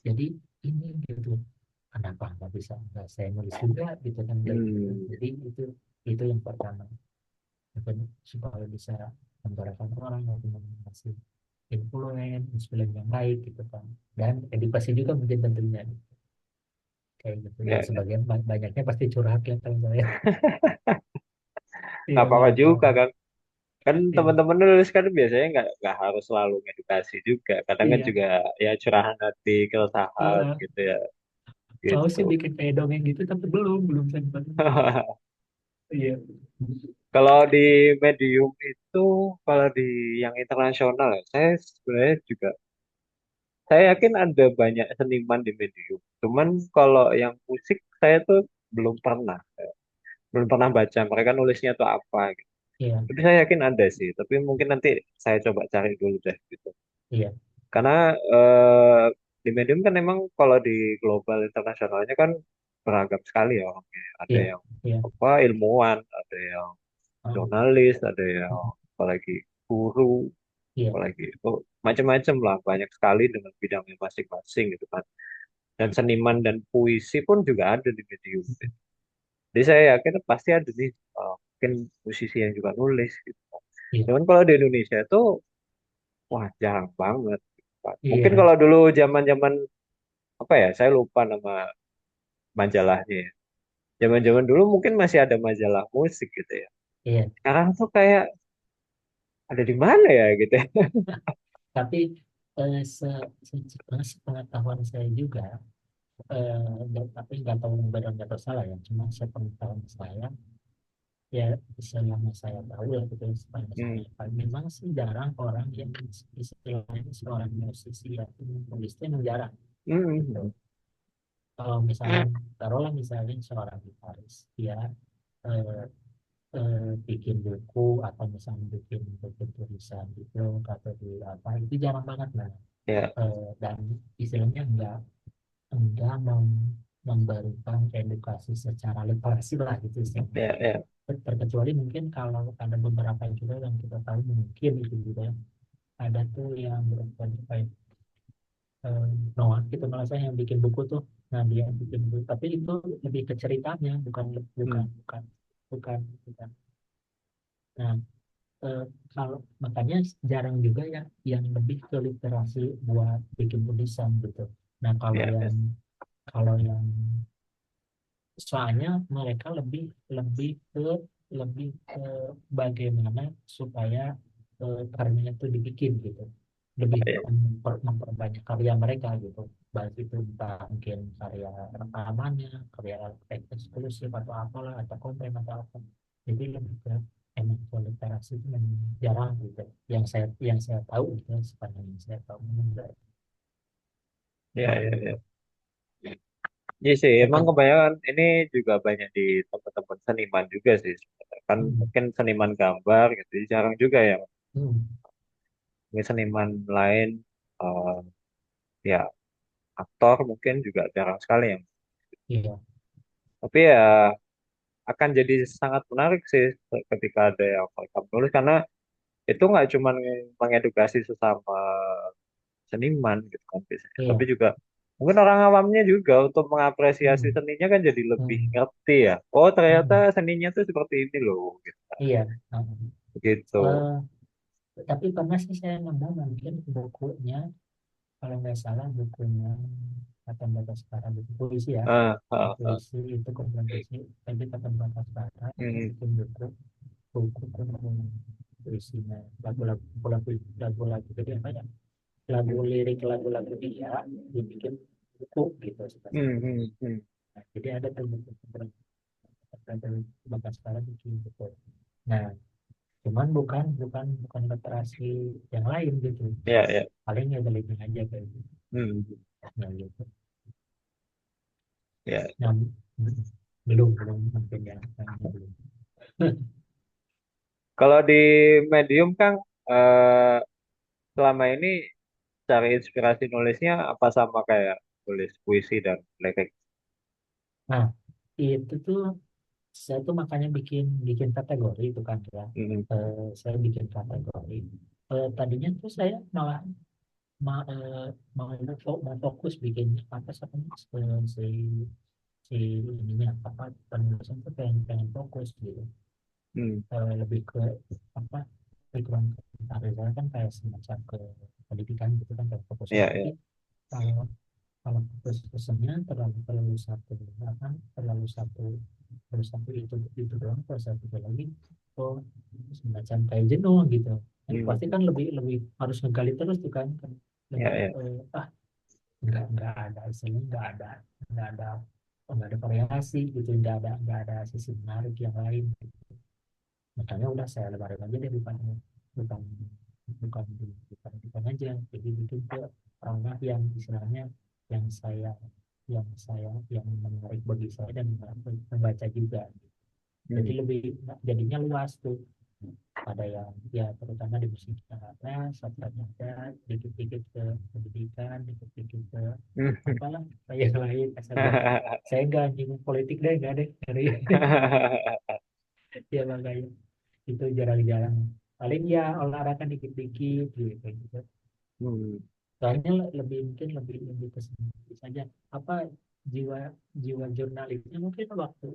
jadi ini gitu, kenapa nggak saya nulis juga gitu kan, kayak gitu. Hmm. Jadi itu yang pertama, mungkin supaya bisa menggerakkan orang atau mengasih influence film yang baik gitu kan, dan edukasi juga mungkin tentunya kayak gitu ya, Ya. sebagian banyaknya pasti curhat ya kalau saya. Nggak Iya, apa-apa nggak juga tahu. kan. Kan Iya, teman-teman nulis kan biasanya nggak harus selalu edukasi juga. Kadang kan iya. juga ya curahan hati, keresahan Heeh. gitu ya. Mau Gitu. sih bikin kayak dongeng gitu tapi belum sempat. Iya. Kalau di Medium itu, kalau di yang internasional ya, saya sebenarnya juga, saya yakin ada banyak seniman di Medium. Cuman kalau yang musik saya tuh belum pernah, belum pernah baca mereka nulisnya tuh apa gitu. Iya, Tapi saya yakin ada sih. Tapi mungkin nanti saya coba cari dulu deh gitu. iya. Karena eh, di Medium kan memang kalau di global internasionalnya kan beragam sekali ya orangnya. Ada Iya, yang iya. apa ilmuwan, ada yang Oh, jurnalis, ada yang apalagi guru, iya, apalagi oh, macam-macam lah, banyak sekali dengan bidangnya masing-masing gitu kan. Dan seniman dan puisi pun juga ada di Medium. Jadi saya yakin pasti ada nih mungkin musisi yang juga nulis gitu. iya, Cuman kalau di Indonesia itu wah jarang banget. Mungkin iya, kalau dulu zaman-zaman apa ya, saya lupa nama majalahnya ya. Zaman-zaman dulu mungkin masih ada majalah musik gitu ya. iya. Sekarang tuh kayak ada di mana ya gitu ya. Tapi sepengetahuan saya juga, tapi nggak tahu benar nggak tahu salah ya. Cuma sepengetahuan saya, ya selama saya tahu ya gitu, sepanjang Hmm. saya tahu, memang sih jarang orang yang istilahnya seorang musisi yang menulis itu memang jarang gitu. Hmm. Kalau misalnya taruhlah misalnya seorang gitaris, dia eh, bikin buku atau misalnya bikin tulisan di blog atau di apa, itu jarang banget lah. Ya, Dan istilahnya enggak memberikan edukasi secara literasi lah gitu istilahnya. ya, ya. Terkecuali mungkin kalau ada beberapa juga yang kita tahu mungkin itu juga ada tuh yang berupa kayak eh, Noah gitu, malah saya yang bikin buku tuh, nah dia bikin buku tapi itu lebih ke ceritanya, bukan Hmm. bukan bukan bukan bukan. Nah, eh, kalau makanya jarang juga ya yang lebih ke literasi buat bikin tulisan gitu. Nah, Ya, ya. kalau yang soalnya mereka lebih lebih ke lebih ke bagaimana supaya karyanya itu dibikin gitu, lebih Ya. memperbanyak karya mereka gitu, baik itu entah mungkin karya rekamannya, karya eksklusif atau apalah, atau konten atau apa. Jadi lebih ke emang soal literasi itu memang jarang gitu, yang saya tahu gitu, sepanjang yang saya tahu memang enggak. Iya, iya, iya. Hmm. Iya sih, emang Tetap. kebanyakan ini juga banyak di teman-teman seniman juga sih sebenarnya. Kan Hmm. mungkin seniman gambar gitu, jarang juga yang Hmm. mungkin seniman lain, eh, ya aktor mungkin juga jarang sekali yang. Iya. Tapi ya akan jadi sangat menarik sih ketika ada yang mereka menulis karena itu nggak cuma mengedukasi sesama seniman gitu kan biasanya, tapi Iya. juga mungkin orang awamnya juga untuk mengapresiasi Hmm. seninya kan jadi lebih Hmm. ngerti ya. Oh ternyata Hmm. seninya tuh seperti ini loh gitu. Iya. Hmm. Begitu. Tapi pernah sih saya nemu mungkin bukunya, kalau nggak salah bukunya Katon Bagaskara, buku puisi ya. Buku puisi itu kumpulan puisi, tapi Katon Bagaskara itu Hmm, bikin buku puisinya, lagu-lagu, lagu-lagu, jadi apa ya, lagu lirik lagu-lagu dia dibikin buku gitu hmm, sebenarnya. hmm, hmm. Nah, jadi ada tuh buku kumpulan Katon Bagaskara bikin buku. Nah, cuman bukan bukan bukan literasi yang lain gitu, Ya, ya. paling ya balikin aja kayak gitu. Hmm, Nah, gitu. ya. Nah, belum belum mungkin ya, kayaknya belum. Kalau di Medium kan eh, selama ini cari inspirasi nulisnya apa sama kayak tulis puisi dan lirik. Nah, itu tuh saya tuh makanya bikin bikin kategori itu kan ya. Hmm, Saya bikin kategori. Tadinya tuh saya malah mau mau fokus bikin apa namanya, si si ininya apa, penulisan tuh pengen pengen fokus gitu. hmm. Lebih ke apa, background karir saya kan kayak semacam ke pendidikan gitu kan, kayak fokusnya. Ya, Tapi ya. kalau kalau fokusnya terlalu terlalu satu apa, terlalu satu, terus satu itu doang, terus satu lagi, oh semacam kayak jenuh gitu kan. Hmm, Pasti kan lebih lebih harus ngegali terus tuh kan, kan ya, lebih ya. nggak ada isinya, nggak ada nggak ada variasi gitu, nggak ada sisi menarik yang lain. Makanya udah saya lebarin aja deh, bukan bukan bukan bukan aja, jadi bikin ke ranah yang istilahnya yang saya yang menarik bagi saya dan membaca juga. Jadi Hmm, lebih jadinya luas tuh, pada yang ya terutama di musiknya ada, sastranya ada, dikit-dikit ke pendidikan, dikit-dikit ke hmm. apalah saya yang lain, asal jangan saya nggak nyinggung politik deh, nggak deh dari ya makanya itu jarang-jarang, paling ya olahraga dikit-dikit gitu. Hmm, Soalnya lebih mungkin lebih lebih ke sini saja, apa, jiwa jiwa jurnalisnya mungkin waktu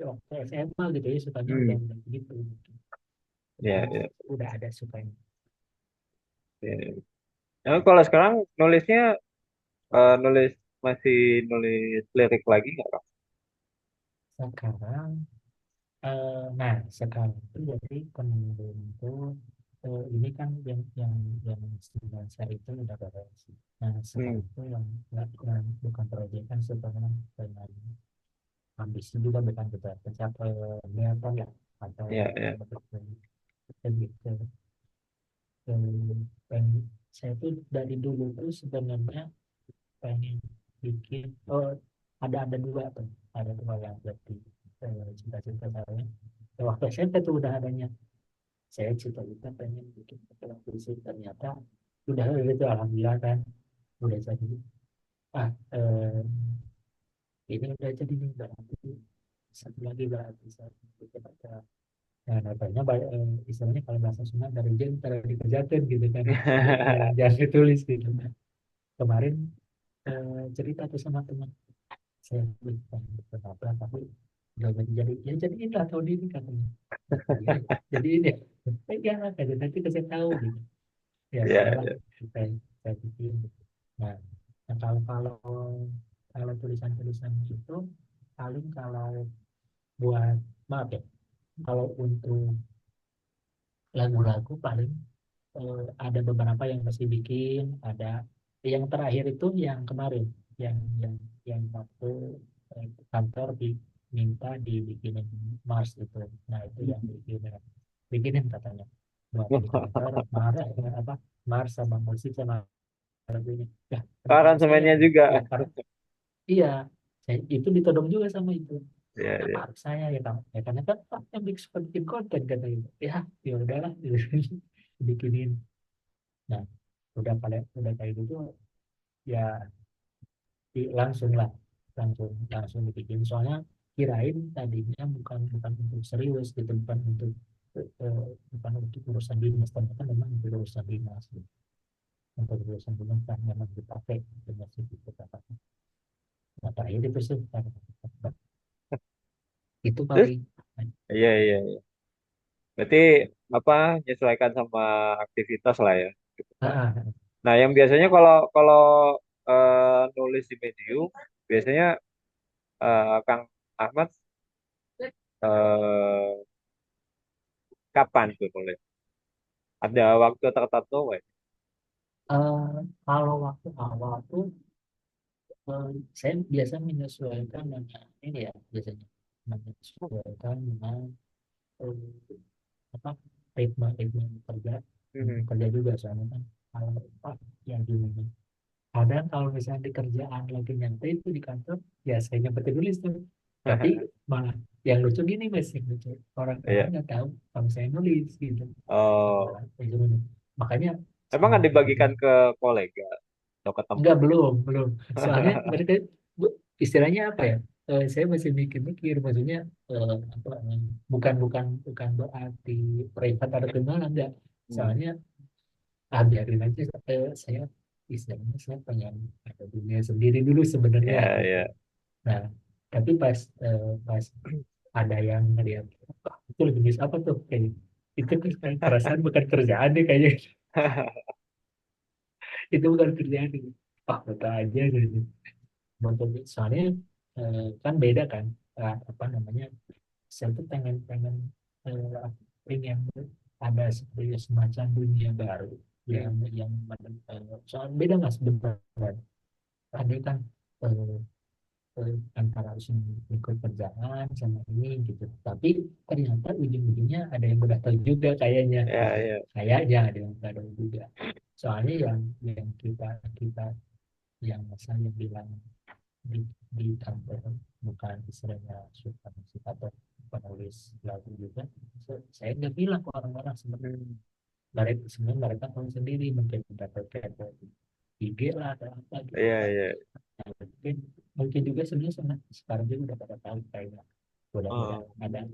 waktu SMA gitu ya, sukanya hmm. udah gitu, Ya, ya, udah ada sukanya. ya. Nah, kalau sekarang nulisnya nulis masih nulis lirik lagi nggak Kak? Sekarang nah sekarang itu jadi kemudian itu ini kan yang freelancer itu udah beres. Nah Hmm, sekarang itu yang bukan proyek kan, sebenarnya dengan ambisi juga bukan kita mencapai niatan ya, atau ya, ya. betul gitu. Pengen, saya tuh dari dulu tuh sebenarnya pengen bikin, oh ada dua tuh, ada dua yang berarti cita-cita saya. Waktu SMP tuh udah adanya, saya cita-cita pengen bikin film puisi, ternyata udah gitu alhamdulillah kan, udah jadi. ah eh, ini udah jadi nih, berarti satu lagi berarti saya bikin ada. Nah, katanya istilahnya kalau bahasa Sunda dari jam dari dikerjakan gitu kan, jangan ditulis gitu. Nah, kemarin cerita tuh sama teman saya, bukan apa tapi nggak jadi, ya jadi ini lah tahun ini katanya. Ya, jadi ini pegang aja nanti kasih tahu gitu. Ya Ya, udahlah, ya. saya bikin. Nah, nah kalau kalau tulisan-tulisan itu paling kalau buat, maaf ya, kalau untuk lagu-lagu paling ada beberapa yang masih bikin, ada yang terakhir itu yang kemarin, yang yang yang waktu kantor diminta dibikinin Mars itu. Nah itu yang bikinin katanya buat di kantor Mars, apa, Mars sama musik sama lagunya. Nah, Oh, kenapa harus saya aransemennya gitu? juga. Ya karena iya, saya itu ditodong juga sama itu. Iya, Kenapa iya. harus saya ya kamu? Ya karena kan yang suka bikin konten kata gitu. Ya udahlah, gitu. Bikinin. Nah, udah kayak gitu ya langsung lah, langsung dibikin. Soalnya kirain tadinya bukan bukan untuk serius gitu, bukan untuk urusan dinas, ternyata memang untuk urusan dinas gitu. Untuk urusan dinas kan memang dipakai untuk masih gitu katakan. Nah, terakhir itu sih itu Terus, paling. iya, iya, iya. Berarti apa menyesuaikan sama aktivitas lah ya, gitu Ah, kan. ah, ah. Nah, yang biasanya kalau kalau nulis di Medium, biasanya Kang Ahmad eh, kapan tuh nulis? Ada waktu tertentu nggak? Eh, Kalau waktu awal tuh saya biasa menyesuaikan dengan ini ya, biasanya menyesuaikan dengan eh, apa ritme ritme kerja, Mhm. kerja juga soalnya kan kalau apa yang gini, kadang kalau misalnya di kerjaan lagi nyantai itu di kantor ya saya nyempetin tulis tuh, tapi malah yang lucu gini mas, yang lucu orang-orang Iya. nggak tahu kalau saya nulis gitu. Oh, Orang-orang saya suruh nulis. Makanya emang nggak seperti dibagikan ke kolega atau ke enggak, teman? belum soalnya mereka istilahnya apa ya, saya masih mikir-mikir maksudnya apa bukan berarti private atau gimana, enggak. Hmm. Soalnya biarin aja, saya istilahnya saya pengen ada dunia sendiri dulu sebenarnya Ya, gitu. ya. Nah, tapi pas ada yang ngeliat, "Wah, itu lagi nulis apa tuh kayak itu kan kayak perasaan bukan kerjaan deh kayaknya." Itu bukan kerjaan gitu. Pak betul aja gitu. Nonton soalnya kan beda kan, apa namanya, saya tuh pengen pengen pengen ada seperti semacam dunia baru Hmm. yang soal beda mas benar, ada kan eh, antara harus ikut kerjaan sama ini gitu, tapi ternyata ujung-ujungnya ada yang udah tahu juga kayaknya Ya, gitu, ya. kayaknya ada yang udah tahu juga. Soalnya yang kita kita yang saya bilang di kantor bukan istilahnya suka musik atau penulis lagu juga. Saya nggak bilang ke orang-orang sebenarnya, Hmm. sebenarnya mereka tahu sendiri, mungkin dapat kayak IG lah atau apa gitu Iya, kan. iya. Nah, mungkin juga sebenarnya sekarang juga udah pada tahu kayaknya, udah Oh,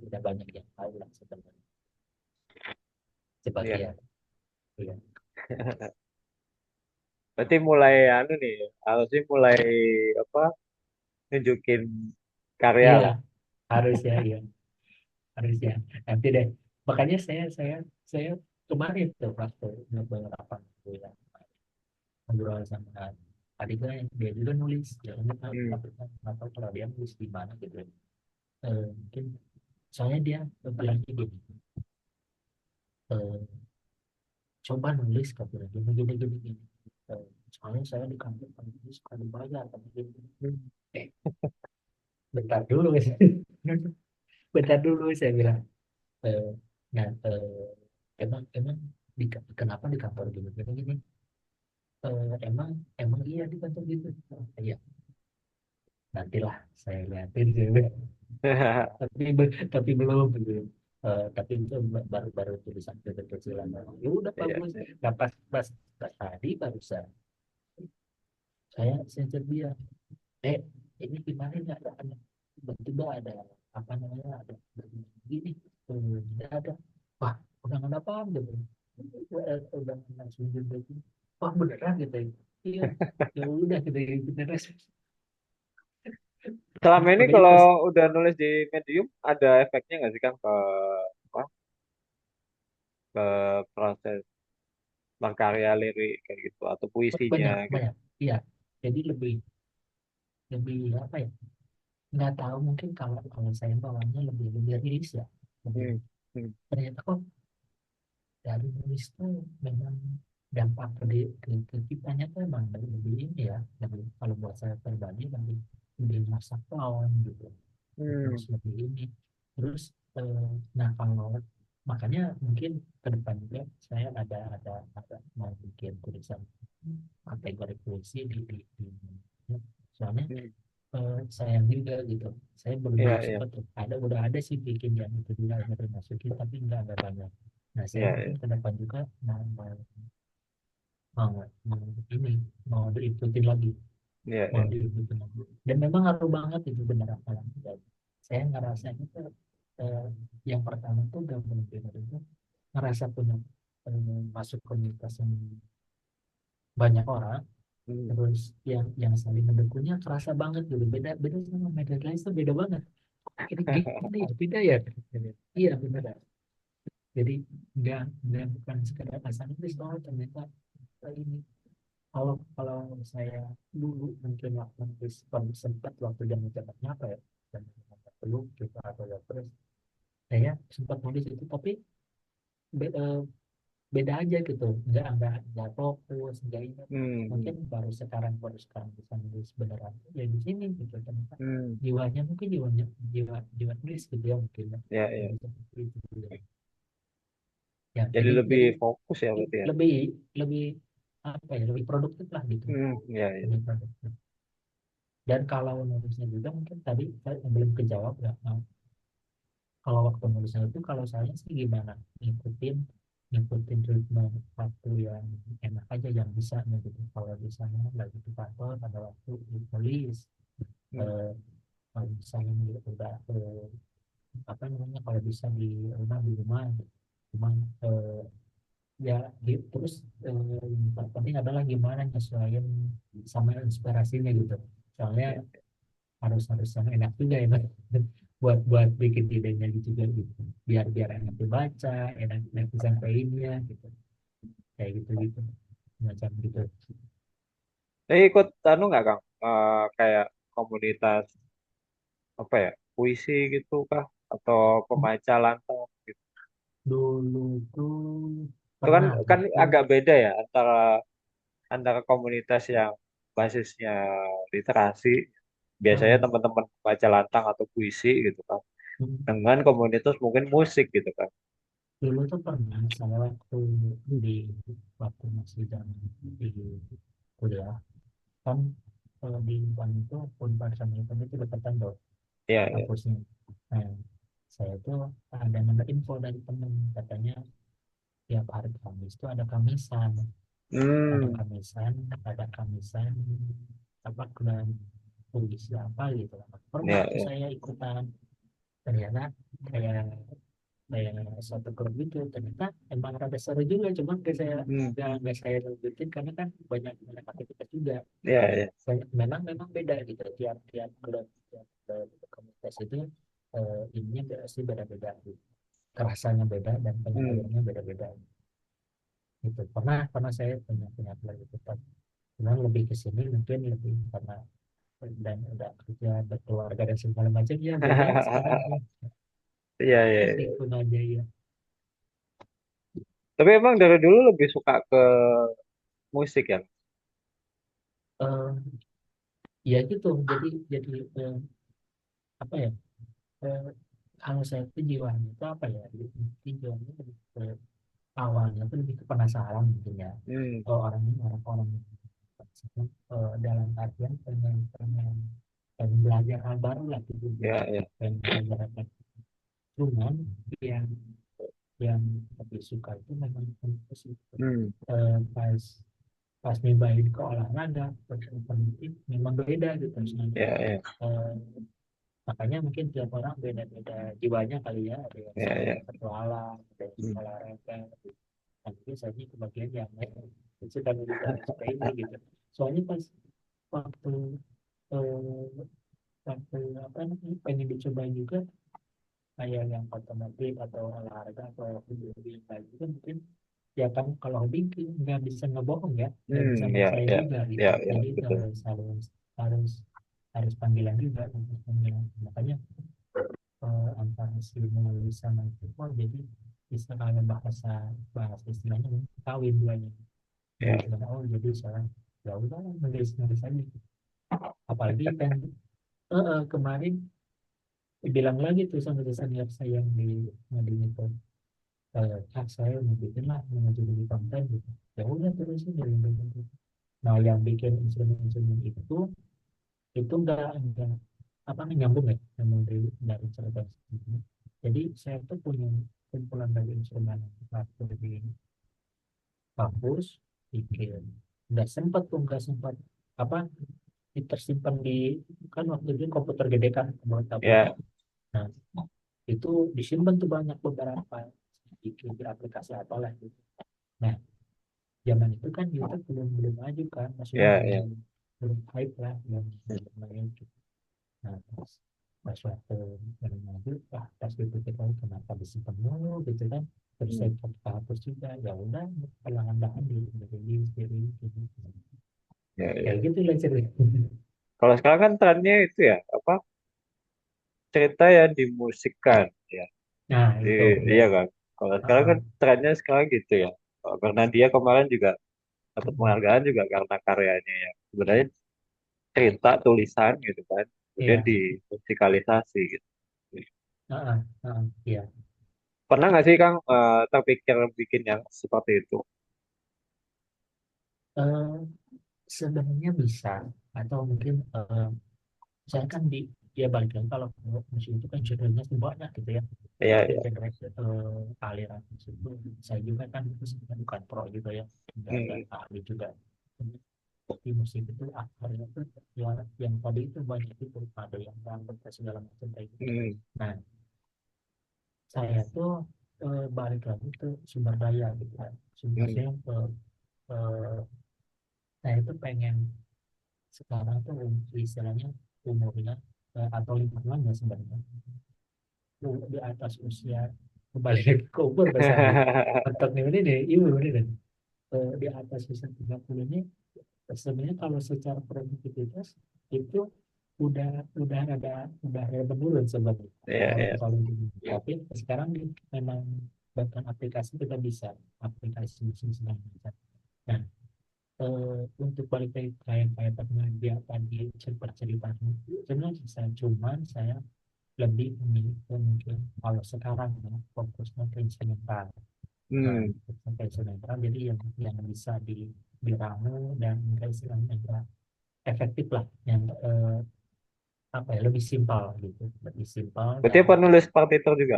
udah banyak yang tahu lah sebenarnya iya. sebagian. Iya, Berarti mulai anu nih, harusnya mulai apa? Nunjukin karya iya lah. harus ya, iya harus ya, nanti deh. Makanya saya kemarin tuh waktu beberapa minggu yang ngobrol sama adiknya yang dia juga nulis, dia nggak tahu Hmm. nggak tahu kalau dia nulis di mana gitu. Mungkin soalnya dia bilang gini, eh, coba nulis kata dia gini gini gini gini. Soalnya saya di kantor kan nulis suka dibayar tapi gini. Hmm. eh Bentar dulu bentar dulu saya bilang. eh, nah emang emang kenapa di kantor gini gini gini. Emang emang iya di kantor gitu. Iya, nantilah saya liatin sih, tapi belum gitu. Tapi itu baru tulisan kecil-kecilan. Ya udah Iya. bagus. Nah pas tadi barusan saya chat dia, eh ini gimana ya, ada tiba-tiba ada apa namanya, ada begini, tidak ada, wah udah nggak apa gitu. Udah langsung gitu, wah beneran gitu ya. Iya, ya udah gitu ya, beneran. Selama ini Makanya kalau pas udah nulis di Medium, ada efeknya nggak sih Kang ke apa? Ke proses berkarya lirik kayak gitu atau puisinya banyak gitu? banyak, iya, jadi lebih lebih apa ya, nggak tahu, mungkin kalau kalau saya bawanya lebih lebih rilis ya, lebih Hmm. Hmm. ternyata kok dari nulis tuh memang dampak ke kitanya tuh emang lebih lebih ini ya, lebih kalau buat saya pribadi lebih lebih merasa down gitu, terus Hmm. lebih ini, terus nah kalau makanya mungkin ke depan juga saya ada mau bikin tulisan kategori puisi ya. Soalnya Hmm. sayang juga gitu, saya belum Iya, iya, sempat tuh, udah ada sih bikin yang itu juga yang dimasukin tapi nggak banyak. Nah saya iya, mungkin iya, ke depan juga mau, mau ini mau diikutin lagi, iya, mau iya. diikutin lagi. Dan memang ngaruh banget itu benar apa yang saya ngerasanya tuh, eh, yang pertama tuh gak benar itu ngerasa punya, masuk komunitas yang banyak orang, Hmm. terus yang saling mendukungnya kerasa banget gitu, beda beda sama media lain tuh beda banget. Ini gini ya beda ya. Iya benar. Jadi nggak bukan sekedar asal nulis, oh ternyata ini. Kalau saya dulu mungkin waktu nulis, kalau sempat waktu zamannya apa ya, dan belum gitu atau ya terus saya sempat nulis itu, tapi be- eh, beda aja gitu, nggak fokus, nggak ini. Mungkin Hmm. baru sekarang bisa nulis beneran ya di sini gitu, ternyata Hmm. jiwanya mungkin jiwanya jiwa jiwa nulis gitu ya mungkin ya. Iya, iya. Jadi seperti itu juga. Ya Jadi lebih jadi fokus ya berarti ya. lebih lebih apa ya, lebih produktif lah gitu, Hmm. Iya, iya. lebih produktif. Dan kalau nulisnya juga mungkin tadi saya belum kejawab ya. Nah, kalau waktu nulisnya itu kalau saya sih gimana, ngikutin ngikutin ritme waktu yang enak aja yang bisa gitu. Kalau di sana lagi di kantor pada waktu nulis, Hmm. eh, kalau misalnya udah, apa namanya, kalau bisa di rumah cuman, ya terus, yang terpenting adalah gimana nyesuaiin sama inspirasinya gitu. Soalnya Iya. harus harus yang enak juga ya Mas. buat buat bikin idenya gitu juga gitu, biar biar enak dibaca, enak enak disampaikannya gitu, kayak gitu gitu, macam gitu. Ikut anu nggak Kang? Kayak komunitas apa ya? Puisi gitu kah? Atau pembaca lantang gitu? Dulu tuh Itu kan pernah kan waktu, agak beda ya antara antara komunitas yang basisnya literasi, biasanya hmm, teman-teman baca lantang atau puisi gitu kan, dengan komunitas mungkin musik gitu kan. dulu tuh pernah saya di waktu masih zaman di kuliah kan, di Bang itu Unpad sama Unpad itu dekatan tuh Iya, iya. kampusnya. Nah, saya tuh ada nambah info dari temen, katanya tiap hari Kamis tuh ada Hmm, kamisan, ada kamisan apa kemudian puisi apa gitu. Pernah iya, tuh iya. saya ikutan, ternyata kayak kayak satu grup gitu, ternyata emang rada seru juga, cuman kayak saya Hmm, nggak saya lanjutin karena kan banyak banyak aktivitas juga. iya, iya. Memang memang beda gitu, tiap tiap grup, tiap komunitas itu, ininya pasti beda-beda gitu. Kerasanya beda dan Hmm. penyampaiannya beda-beda gitu. Pernah saya punya plan gitu, cuman lebih ke sini mungkin lebih karena dan udah kerja berkeluarga dan segala macam ya beda sekarang ya. Iya, iya, Ya iya. ikut aja ya. Tapi emang dari dulu lebih suka ke musik ya? Eh, ya gitu, jadi, apa ya, eh, kalau saya itu jiwanya itu apa ya, jiwanya lebih ke, awalnya tuh lebih ke penasaran mungkin ya. Hmm, Oh, orang-orang dalam artian pengen pengen pengen belajar hal baru lah gitu, iya, iya. pengen belajar apa. Cuman yang yang lebih suka itu memang itu, Hmm, pas pas nyobain ke olahraga penting memang beda gitu sebenarnya. iya, iya. Eh, Makanya mungkin tiap orang beda-beda jiwanya kali ya, ada yang Iya, suka iya. petualang, ada yang suka Hmm. olahraga. Nah, mungkin saya kebagian yang suka militer suka ini gitu. Soalnya pas waktu, eh, waktu apa namanya pengen dicoba juga kayak yang otomotif atau olahraga atau hobi yang lain juga mungkin, ya kan kalau hobi nggak bisa ngebohong ya, nggak bisa Hmm, iya, maksain iya. juga Iya, gitu, iya, jadi itu betul. harus harus panggilan juga, harus panggilan. Makanya, antara si menulis sama itu, oh jadi bisa kalau bahasa bahasa istilahnya kawin duanya Iya. gitu. Oh jadi saya ya udah nulis nulis aja, apalagi kan, kemarin bilang lagi tuh sama senior saya yang di mobil itu, saya mau bikin lah, mau jadi konten gitu. Ya udah terusin dari gitu. Nah, yang bikin instrumen-instrumen itu enggak apa namanya, nyambung ya, nyambung dari cerita ini. Jadi saya tuh punya kumpulan dari instrumen waktu di kampus, bikin nggak sempat tuh, nggak sempat apa, tersimpan di, kan waktu itu komputer gede kan buat tabung. Ya, Nah, itu disimpan tuh banyak beberapa, bikin di aplikasi apalah gitu. Nah, zaman itu kan YouTube belum belum maju kan, maksudnya ya, belum ya. belum hype lah, belum lumayan gitu. Nah, pas waktu yang maju, pas itu kita tahu kenapa disimpan dulu gitu kan, terus Hmm. saya hapus juga, ya udah perlahan-lahan di gitu. Ya, Kayak ya. gitu lah cerita. Kalau sekarang kan trennya itu ya, apa, cerita yang dimusikkan, ya. Nah itu ya. Iya kan. Kalau sekarang Ah, kan trennya sekarang gitu ya. Karena dia kemarin juga dapat penghargaan juga karena karyanya ya. Sebenarnya cerita tulisan gitu kan. Kemudian iya. dimusikalisasi gitu. Iya. Pernah nggak sih Kang terpikir bikin yang seperti itu? Eh, Sebenarnya bisa, atau mungkin saya kan di, ya balik lagi, kalau musik itu kan genre-nya tuh banyak gitu ya. Iya, Mungkin iya. genre aliran musik itu, saya juga kan sebenarnya bukan pro juga ya, nggak Hmm, ahli juga. Tapi musik itu akhirnya tuh yang tadi itu banyak itu, ada yang rambut dan segala macam kayak gitu. hmm, Nah, saya tuh balik lagi ke sumber daya gitu kan. hmm, Maksudnya eh, saya tuh pengen sekarang tuh istilahnya umurnya atau lingkungan ya sebenarnya di atas usia, kembali lagi ke umur bahasa ini untuk ini deh ibu ini deh. Di atas usia 30 ini sebenarnya kalau secara produktivitas itu udah ada menurun sebenarnya iya, kalau iya. kalau dulu. Tapi sekarang memang bahkan aplikasi kita bisa, aplikasi mesin sedang bisa. Nah, untuk balik lagi kayak pernah dia tadi cerita cerita, sebenarnya bisa, cuman saya lebih memilih ke mungkin kalau sekarang ya fokusnya ke instrumental. Nah, Hmm. sampai instrumental jadi yang bisa diramu dan enggak istilahnya enggak efektif lah, yang apa ya, lebih simpel gitu, lebih simpel. Berarti Dan apa nulis partitur juga?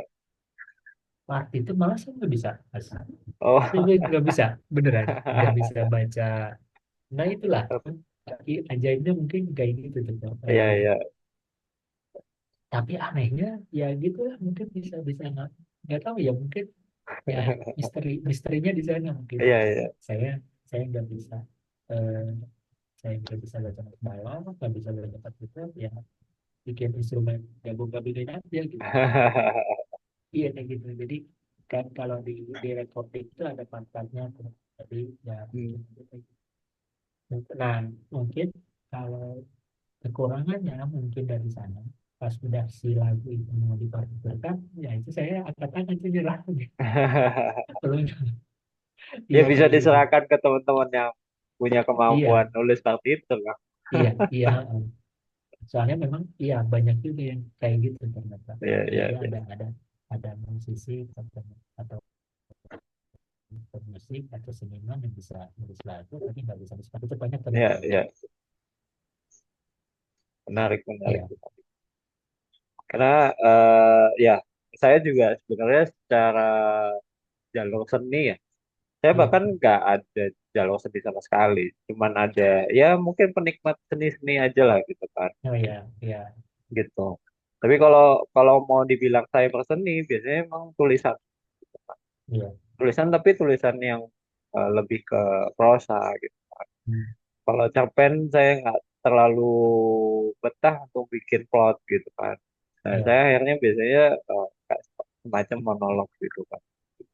part itu malah saya nggak bisa. Saya Oh, nggak bisa, beneran nggak bisa baca. Nah itulah tapi ajaibnya mungkin kayak gitu tuh. iya, iya. Tapi anehnya ya gitu lah, mungkin bisa bisa nggak tahu ya, mungkin ya misterinya di sana mungkin. Iya, iya. saya saya nggak bisa, eh, saya nggak bisa baca not dalam, nggak bisa baca partitur ya, bikin instrumen gabung-gabungin aja gitu. Iya kayak gitu. Jadi kan kalau di recording itu ada part-partnya tuh. Jadi ya Hmm. mungkin gitu. Nah, mungkin kalau kekurangannya mungkin dari sana, pas udah si lagu itu mau dipartiturkan, ya itu saya angkat tangan tuh nyerah. Kalau Ya iya bisa kayak gitu. diserahkan ke teman-teman yang punya kemampuan Iya, nulis partitur kan. iya, iya. Soalnya memang iya banyak juga yang kayak gitu ternyata. Iya, iya, Jadi iya. ada musisi atau pemusik atau seniman yang bisa nulis lagu tapi nggak bisa nulis partitur, banyak ternyata. Iya, iya. Menarik, menarik. Iya. Karena ya saya juga sebenarnya secara jalur seni ya, saya Iya. bahkan nggak ada jalur seni sama sekali. Cuman ada ya mungkin penikmat seni-seni aja lah gitu kan, Oh iya, iya, gitu. Tapi kalau kalau mau dibilang saya berseni, biasanya emang tulisan, iya. tulisan tapi tulisan yang lebih ke prosa gitu. Hmm, Kalau cerpen saya nggak terlalu betah untuk bikin plot gitu kan. Nah, iya, saya akhirnya biasanya kayak semacam monolog gitu kan.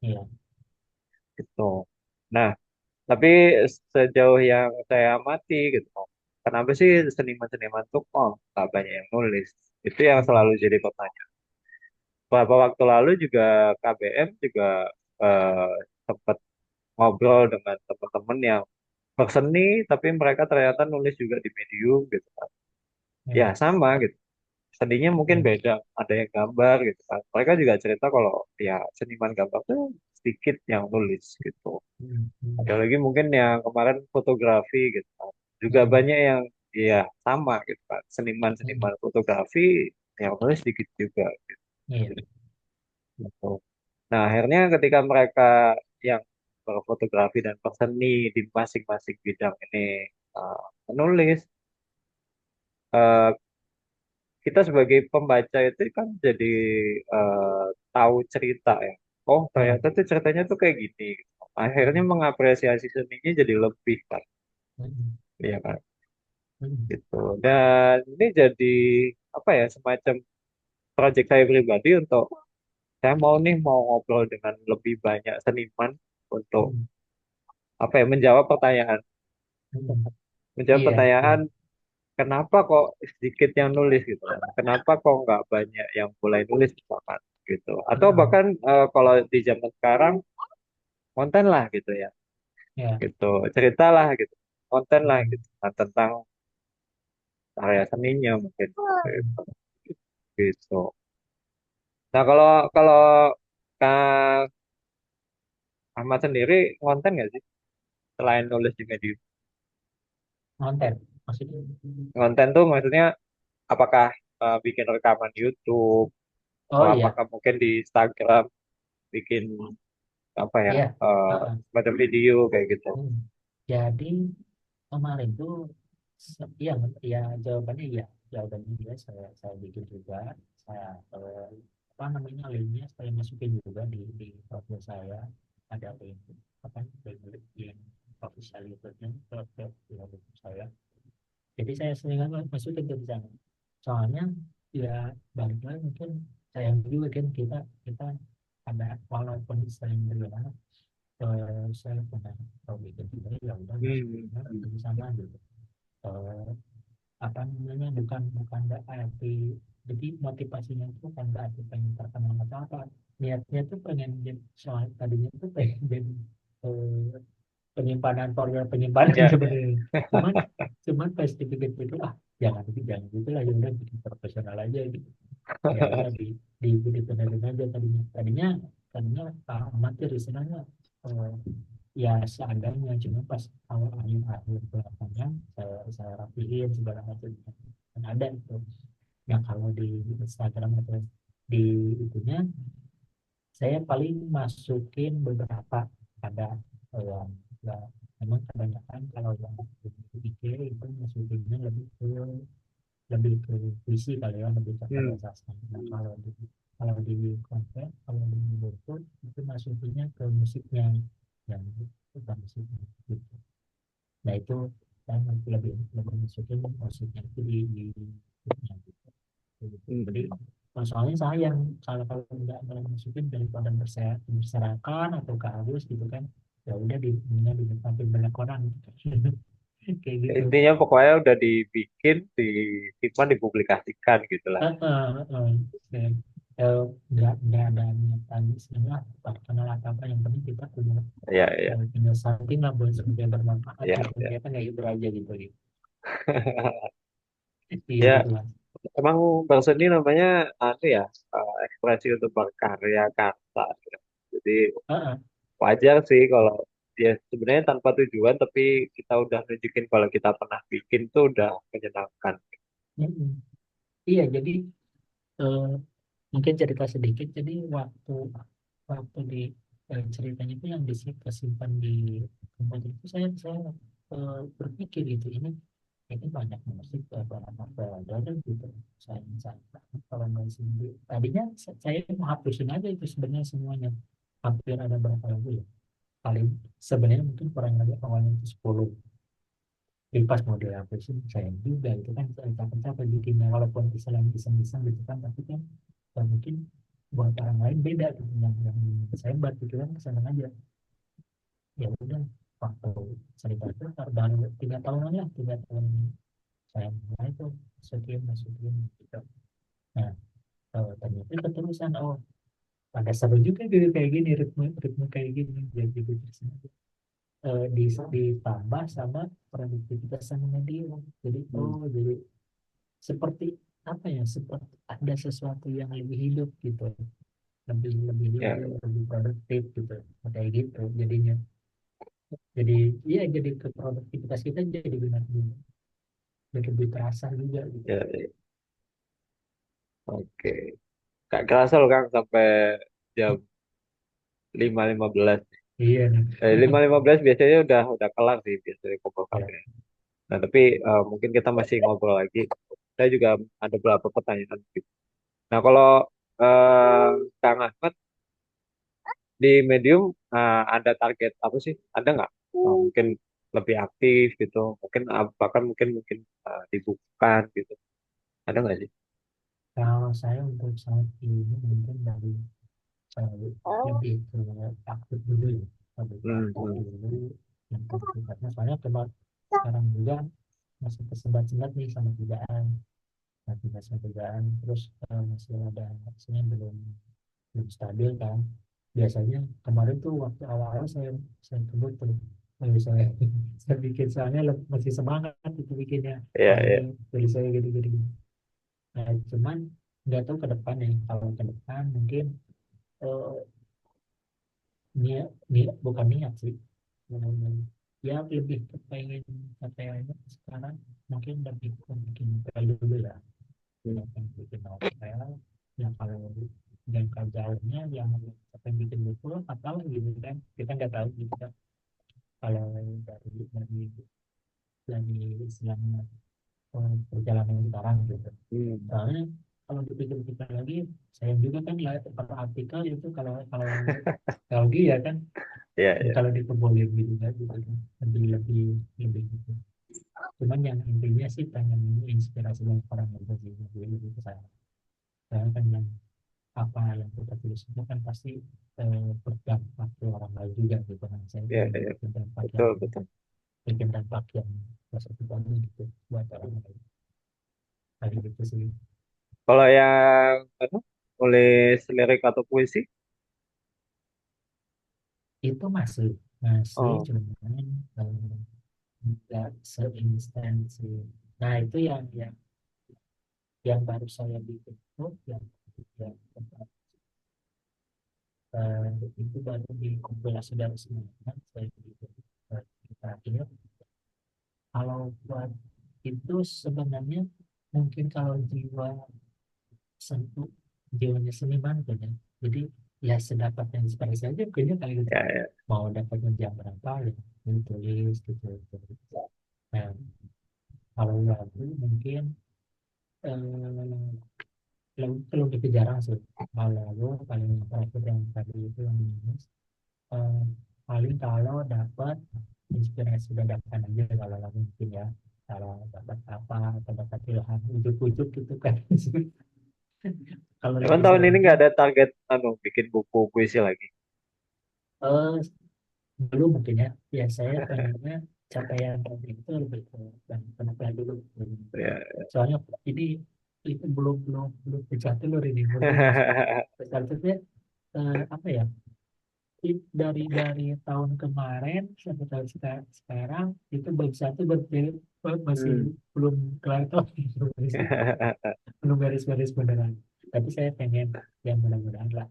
iya, Gitu. Nah, tapi sejauh yang saya amati gitu, kenapa sih seniman-seniman tuh kok nggak banyak yang nulis? Itu yang hmm, selalu jadi pertanyaan. Beberapa waktu lalu juga KBM juga eh, sempat ngobrol dengan teman-teman yang berseni, tapi mereka ternyata nulis juga di Medium gitu kan. Ya iya, sama gitu. Seninya mungkin hmm, beda. Ada yang gambar gitu kan. Mereka juga cerita kalau ya seniman gambar tuh sedikit yang nulis gitu. Hmm. Ada Hmm. lagi mungkin yang kemarin fotografi gitu kan. Juga Hmm. banyak yang ya sama gitu kan. Hmm. Seniman-seniman fotografi yang nulis sedikit juga Iya. gitu. Nah, akhirnya ketika mereka yang berfotografi dan berseni di masing-masing bidang ini uh, menulis, uh, kita sebagai pembaca itu kan jadi tahu cerita ya. Oh, Ya. ternyata tuh ceritanya tuh kayak gini. Akhirnya Hmm. mengapresiasi seninya jadi lebih kan, Hmm. ya kan, Hmm. gitu. Dan ini jadi apa ya, semacam proyek saya pribadi untuk saya mau nih mau ngobrol dengan lebih banyak seniman untuk Hmm. apa ya, menjawab pertanyaan, Hmm. menjawab Iya, iya. pertanyaan kenapa kok sedikit yang nulis gitu kan? Kenapa kok nggak banyak yang mulai nulis misalkan gitu? Atau Hmm. bahkan kalau di zaman sekarang konten lah gitu ya, Ya. gitu ceritalah gitu, konten lah Hmm. gitu. Nah, tentang karya seninya mungkin Hmm. gitu. Gitu. Nah kalau kalau Kak Ahmad sendiri konten nggak sih selain nulis di Medium? Konten maksudnya. Konten tuh maksudnya apakah bikin rekaman YouTube atau Oh iya. apakah mungkin di Instagram bikin apa ya, Iya. Heeh. semacam video kayak gitu. Hmm. Jadi kemarin tuh iya, ya jawabannya iya, jawabannya iya, saya bikin juga, saya apa namanya, linknya saya masukin juga di profil saya, ada link apa, link yang official YouTube-nya ke YouTube saya. Jadi saya sering masukin ke di sana. Soalnya ya balik lagi, mungkin sayang juga kan, kita kita ada, walaupun sering bergerak, saya pernah tahu bikin juga, ya udah Hmm. masukinnya di sana gitu. Eh, Apa namanya, bukan bukan berarti, jadi motivasinya itu bukan berarti pengen terkenal atau apa, niatnya tuh pengen jadi, soal tadinya tuh pengen jadi eh, penyimpanan, program penyimpanan Ya, ya. sebenarnya. Cuman cuman pas dipikir-pikir, jangan gitu lah, ya udah bikin profesional aja gitu. Ya udah dibenerin aja. Tadinya tadinya amatir istilahnya, eh, ya seadanya, cuma pas awal akhir belakangnya saya rapihin segala macam, kan ada itu. Nah kalau di Instagram atau di itunya, saya paling masukin beberapa, ada yang ya, memang kebanyakan kalau yang pikir itu masukinnya lebih ke puisi kali ya, lebih ke karya Hmm. sastra. Nah kalau di konten, kalau di buku itu masukinnya ke musiknya, yang bukan musiknya gitu. Nah itu saya lebih lebih masukin musiknya itu di bukunya gitu. Jadi Hmm. soalnya sayang kalau kalau nggak masukin, daripada berserakan atau kehalus gitu kan, ya udah di samping banyak orang gitu. Kayak gitu. Intinya pokoknya udah dibikin, disimpan, dipublikasikan gitu lah. Oke. Eh, nggak ada niatan sebenarnya terkenal atau apa, yang penting kita punya Ya, ya, punya something lah buat sebagai bermanfaat ya, gitu, ya. kita nggak hibur aja gitu gitu. Iya Ya, gitu lah. emang berseni namanya anu ya, ekspresi untuk berkarya karsa. Ya. Jadi Heeh. wajar sih kalau ya sebenarnya tanpa tujuan tapi kita udah nunjukin kalau kita pernah bikin tuh udah menyenangkan. Mm-mm. Iya, jadi eh, mungkin cerita sedikit. Jadi waktu waktu di ceritanya itu yang disimpan di komputer itu, saya berpikir gitu, ini banyak musik, banyak ada gitu. Saya kalau nggak sendiri, tadinya saya mau hapusin aja itu sebenarnya semuanya, hampir ada berapa lagu ya, paling sebenarnya mungkin kurang lebih awalnya itu 10. Tapi pas mau dihapusin saya juga itu kan, saya capek-capek bikinnya, walaupun istilahnya iseng-iseng gitu kan, tapi kan mungkin buat orang lain beda gitu, yang saya buat gitu kan seneng aja. Ya udah, waktu cerita itu baru 3 tahunan lah, 3 tahun saya mulai tuh masukin masukin gitu. Nah ternyata keterusan, ada seru juga gitu kayak gini, ritme ritme kayak gini, jadi terusin aja. Ditambah sama produktivitas sama media, jadi Hmm. jadi seperti apa ya, seperti ada sesuatu yang lebih hidup gitu, lebih lebih Ya, hidup, lebih produktif gitu. kayak gitu jadinya. Jadi iya, jadi ke produktivitas kita jadi benar jadi lebih terasa juga gitu. Ya, ya. Oke. Gak kerasa loh Kang sampai jam 5.15. Iya nih. 5.15 biasanya udah kelar sih biasanya ngobrol Ya. kafe. Nah, tapi mungkin kita masih ngobrol lagi. Saya juga ada beberapa pertanyaan gitu. Nah, kalau eh Kang Ahmad di Medium ada target apa sih? Ada nggak? Mungkin lebih aktif gitu. Mungkin bahkan mungkin mungkin dibukukan gitu. Ada nggak sih? Kalau saya untuk saat ini mungkin dari lebih ke aktif dulu ya, lebih ke Hmm, aktif hmm. dulu yang penting karena soalnya sekarang juga masih kesembat-sembat nih sama kerjaan, masih sama kerjaan, terus masih ada maksudnya belum belum stabil kan. Biasanya kemarin tuh waktu awal-awal saya tunggu tuh, saya saya bikin soalnya masih semangat itu bikinnya. Iya, Nah iya. ini dari saya gini-gini. Nah cuman nggak tahu ke depan ya, kalau ke depan mungkin eh, niat bukan niat sih. Hmm, ya lebih kepengen katanya sekarang mungkin lebih ke bikin novel dulu ya, Hmm, yang bikin novel yang kalau jangka jauhnya yang sampai bikin buku atau gitu kan, kita nggak tahu gitu kan. Kalau dari istilahnya perjalanan sekarang gitu. hmm. Soalnya kalau dipikir-pikir lagi, sayang juga kan lah per artikel itu kalau kalau kalau dia kan Iya, iya. kalau diperboleh gitu kan gitu kan, lebih lebih lebih gitu. Cuman yang intinya sih pengen inspirasi dari orang juga sih, lebih lebih ke saya. Karena kan yang apa yang kita tulis itu kan pasti berdampak ke orang lain juga gitu kan. Saya Iya, ingin iya. bikin dampak yang Betul, betul. bikin dampak yang positif tadi gitu buat orang lain. Tadi gitu sih. Kalau yang apa, nulis lirik atau puisi? Itu masih masih Oh, cuman nggak seinstan sih. Nah itu yang baru saya bikin tuh yang eh, itu baru dikompilasi dari semuanya saya bikin terakhir. Kalau buat itu sebenarnya mungkin kalau sentuh jiwanya seniman kan ya. Jadi ya sedapat yang inspirasi aja kayaknya kali gitu. ya, ya. Mau dapat jam berapa ya ini tulis gitu. Nah kalau lagu mungkin eh, belum itu jarang sih. Kalau lagu paling terakhir yang tadi itu yang minus eh, paling kalau dapat inspirasi dadakan aja kalau lagu mungkin ya, kalau dapat apa atau dapat ilham ujuk-ujuk gitu kan. Kalau Emang lagi tahun ini sedang nggak ada target bikin buku puisi lagi? eh belum mungkin ya, ya saya pengennya capaian tadi itu lebih ke dan penampilan dulu. Ya. Soalnya ini itu belum pecah telur ini baru startnya apa ya, dari tahun kemarin sampai tahun sekarang itu baru satu berarti masih Hmm. belum kelar tahun. Belum beres-beres beneran, tapi saya pengen yang mudah-mudahan lah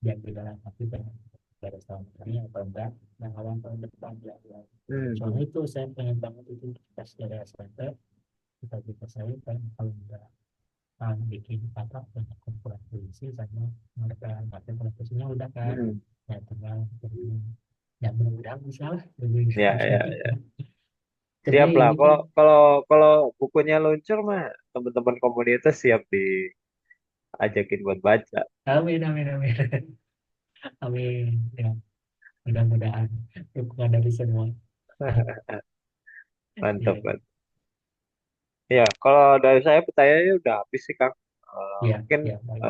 yang berjalan nanti pengen beres tahun ini atau enggak nah awal tahun depan ya. Soalnya Hmm. itu saya pengen banget itu pas dari SMP kita kita saya kan kalau enggak bikin apa banyak kumpulan puisi sama mereka ngapain puisinya udah kan, Hmm. ya tinggal ya mudah-mudahan bisa lah lebih. Ya, ya, ya. Cuma Siap lah. ini Kalau kan kalau kalau bukunya luncur mah teman-teman komunitas siap diajakin buat baca. amin amin amin. Amin ya, mudah-mudahan dukungan dari semua. Mantap Iya kan. Ya, kalau dari saya pertanyaannya udah habis sih Kang. iya Mungkin iya baik.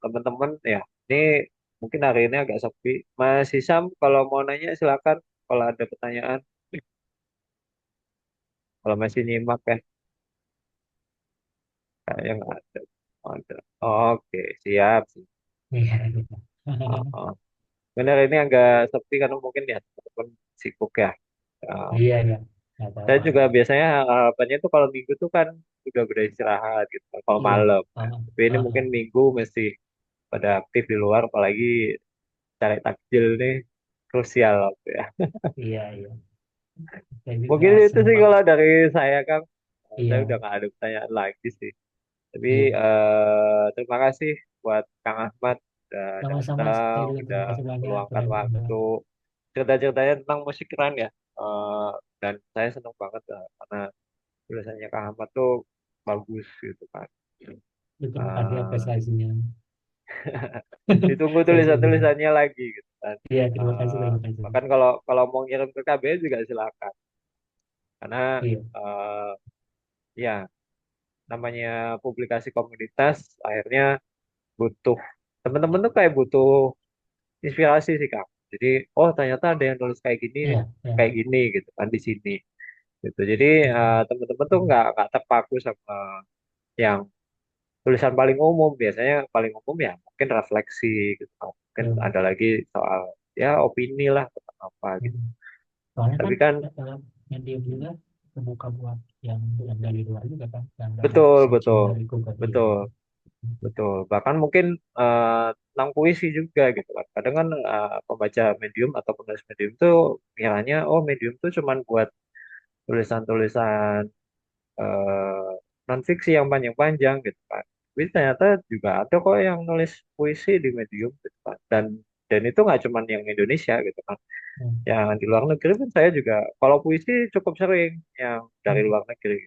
teman-teman ya, ini mungkin hari ini agak sepi. Mas Hisam, kalau mau nanya silakan. Kalau ada pertanyaan, kalau masih nyimak ya, kayaknya nggak ada. Oh, ada. Oke, siap. Siap. Iya iya. Oh, oh. Benar ini agak sepi karena mungkin ya teman sibuk ya. Eh, Iya iya nggak saya apa-apa. juga biasanya harapannya tuh kalau minggu tuh kan udah beristirahat gitu. Kalau Iya. malam. Ah, Tapi ini ah, mungkin ah. minggu masih pada aktif di luar, apalagi cari takjil nih. krusial waktu ya. Iya, iya. Saya juga Mungkin itu senang sih banget. kalau dari saya Kang. Saya udah Iya, nggak ada pertanyaan lagi sih. Tapi iya. terima kasih buat Kang Ahmad udah Sama-sama, datang, saya juga udah terima kasih banyak meluangkan udah waktu. diundang. Cerita-ceritanya tentang musik keren ya. Dan saya senang banget karena tulisannya Kang Ahmad tuh bagus gitu kan. Terima kasih Eh, apresiasinya. Ditunggu Saya juga. tulisan-tulisannya lagi gitu kan. Iya, terima kasih, Eh, terima kasih. Bahkan kalau kalau mau ngirim ke KBR juga silakan. Karena Iya, eh, ya namanya publikasi komunitas akhirnya butuh teman-teman tuh kayak butuh inspirasi sih Kak. Jadi oh ternyata ada yang nulis iya, iya. kayak gini gitu kan di sini gitu. Jadi Mm, teman-teman tuh mm, nggak terpaku sama yang tulisan paling umum. Biasanya paling umum ya mungkin refleksi gitu kan. Mungkin iya. ada lagi soal ya opini lah tentang apa gitu. Mm. Soalnya kan Tapi kan dalam medium juga terbuka buat yang dari luar juga kan, yang dari betul searching betul dari Google. Iya, betul gitu. betul. Bahkan mungkin tentang puisi juga gitu kan. Kadang kan pembaca medium atau penulis medium tuh kiranya oh medium tuh cuman buat tulisan-tulisan non fiksi yang panjang-panjang gitu kan. Tapi ternyata juga ada kok yang nulis puisi di Medium gitu kan. Dan itu nggak cuma yang Indonesia gitu kan. Mm, Yang di luar negeri pun saya juga kalau puisi cukup sering yang dari mm, luar negeri.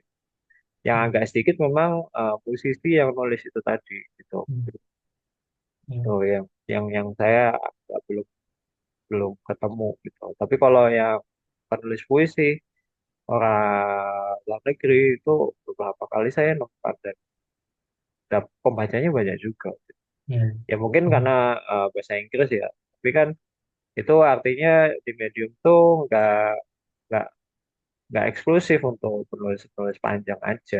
Yang mm, agak sedikit memang musisi yang nulis itu tadi gitu. mm, iya, Itu yang saya agak belum belum ketemu gitu. Tapi kalau yang penulis puisi orang luar negeri itu beberapa kali saya nonton dan pembacanya banyak juga. iya. Ya mungkin Mm, karena bahasa Inggris ya. Tapi kan itu artinya di Medium tuh nggak nggak eksklusif untuk penulis-penulis panjang aja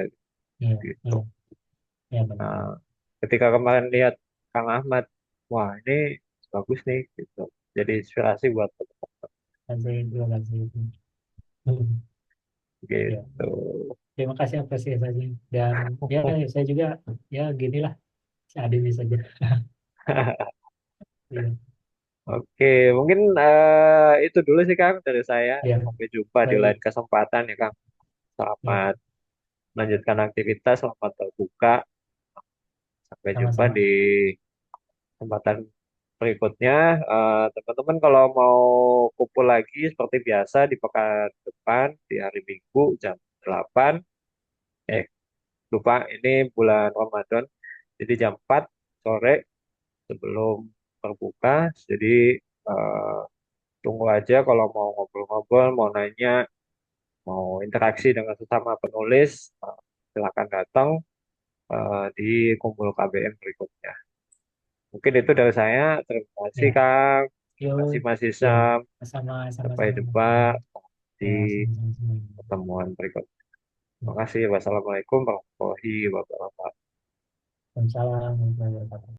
iya, gitu. iya, iya Nah, benar. ketika kemarin lihat Kang Ahmad, wah ini bagus nih gitu. Jadi inspirasi buat teman-teman Terima kasih. Mm, ya. gitu. Terima kasih apresiasinya. Dan ya saya juga ya ginilah seadanya saja. Iya, Oke, mungkin itu dulu sih Kang dari saya. iya. Sampai jumpa di lain Baik, kesempatan ya Kang. ya, Selamat melanjutkan aktivitas, selamat terbuka. Sampai jumpa sama-sama. di kesempatan berikutnya. Teman-teman kalau mau kumpul lagi seperti biasa di pekan depan di hari Minggu jam 8. Eh, lupa ini bulan Ramadan. Jadi jam 4 sore sebelum berbuka. Jadi eh, tunggu aja kalau mau ngobrol-ngobrol, mau nanya, mau interaksi dengan sesama penulis, silakan datang di kumpul KBM berikutnya. Mungkin itu dari saya. Terima kasih Ya, Kang. Terima kasih yuk, Mas ya, Isam. sama, Sampai sama-sama. jumpa di Ya, sama-sama. pertemuan berikutnya. Ya, Terima kasih. Wassalamualaikum warahmatullahi wabarakatuh. Waalaikumsalam warahmatullahi wabarakatuh.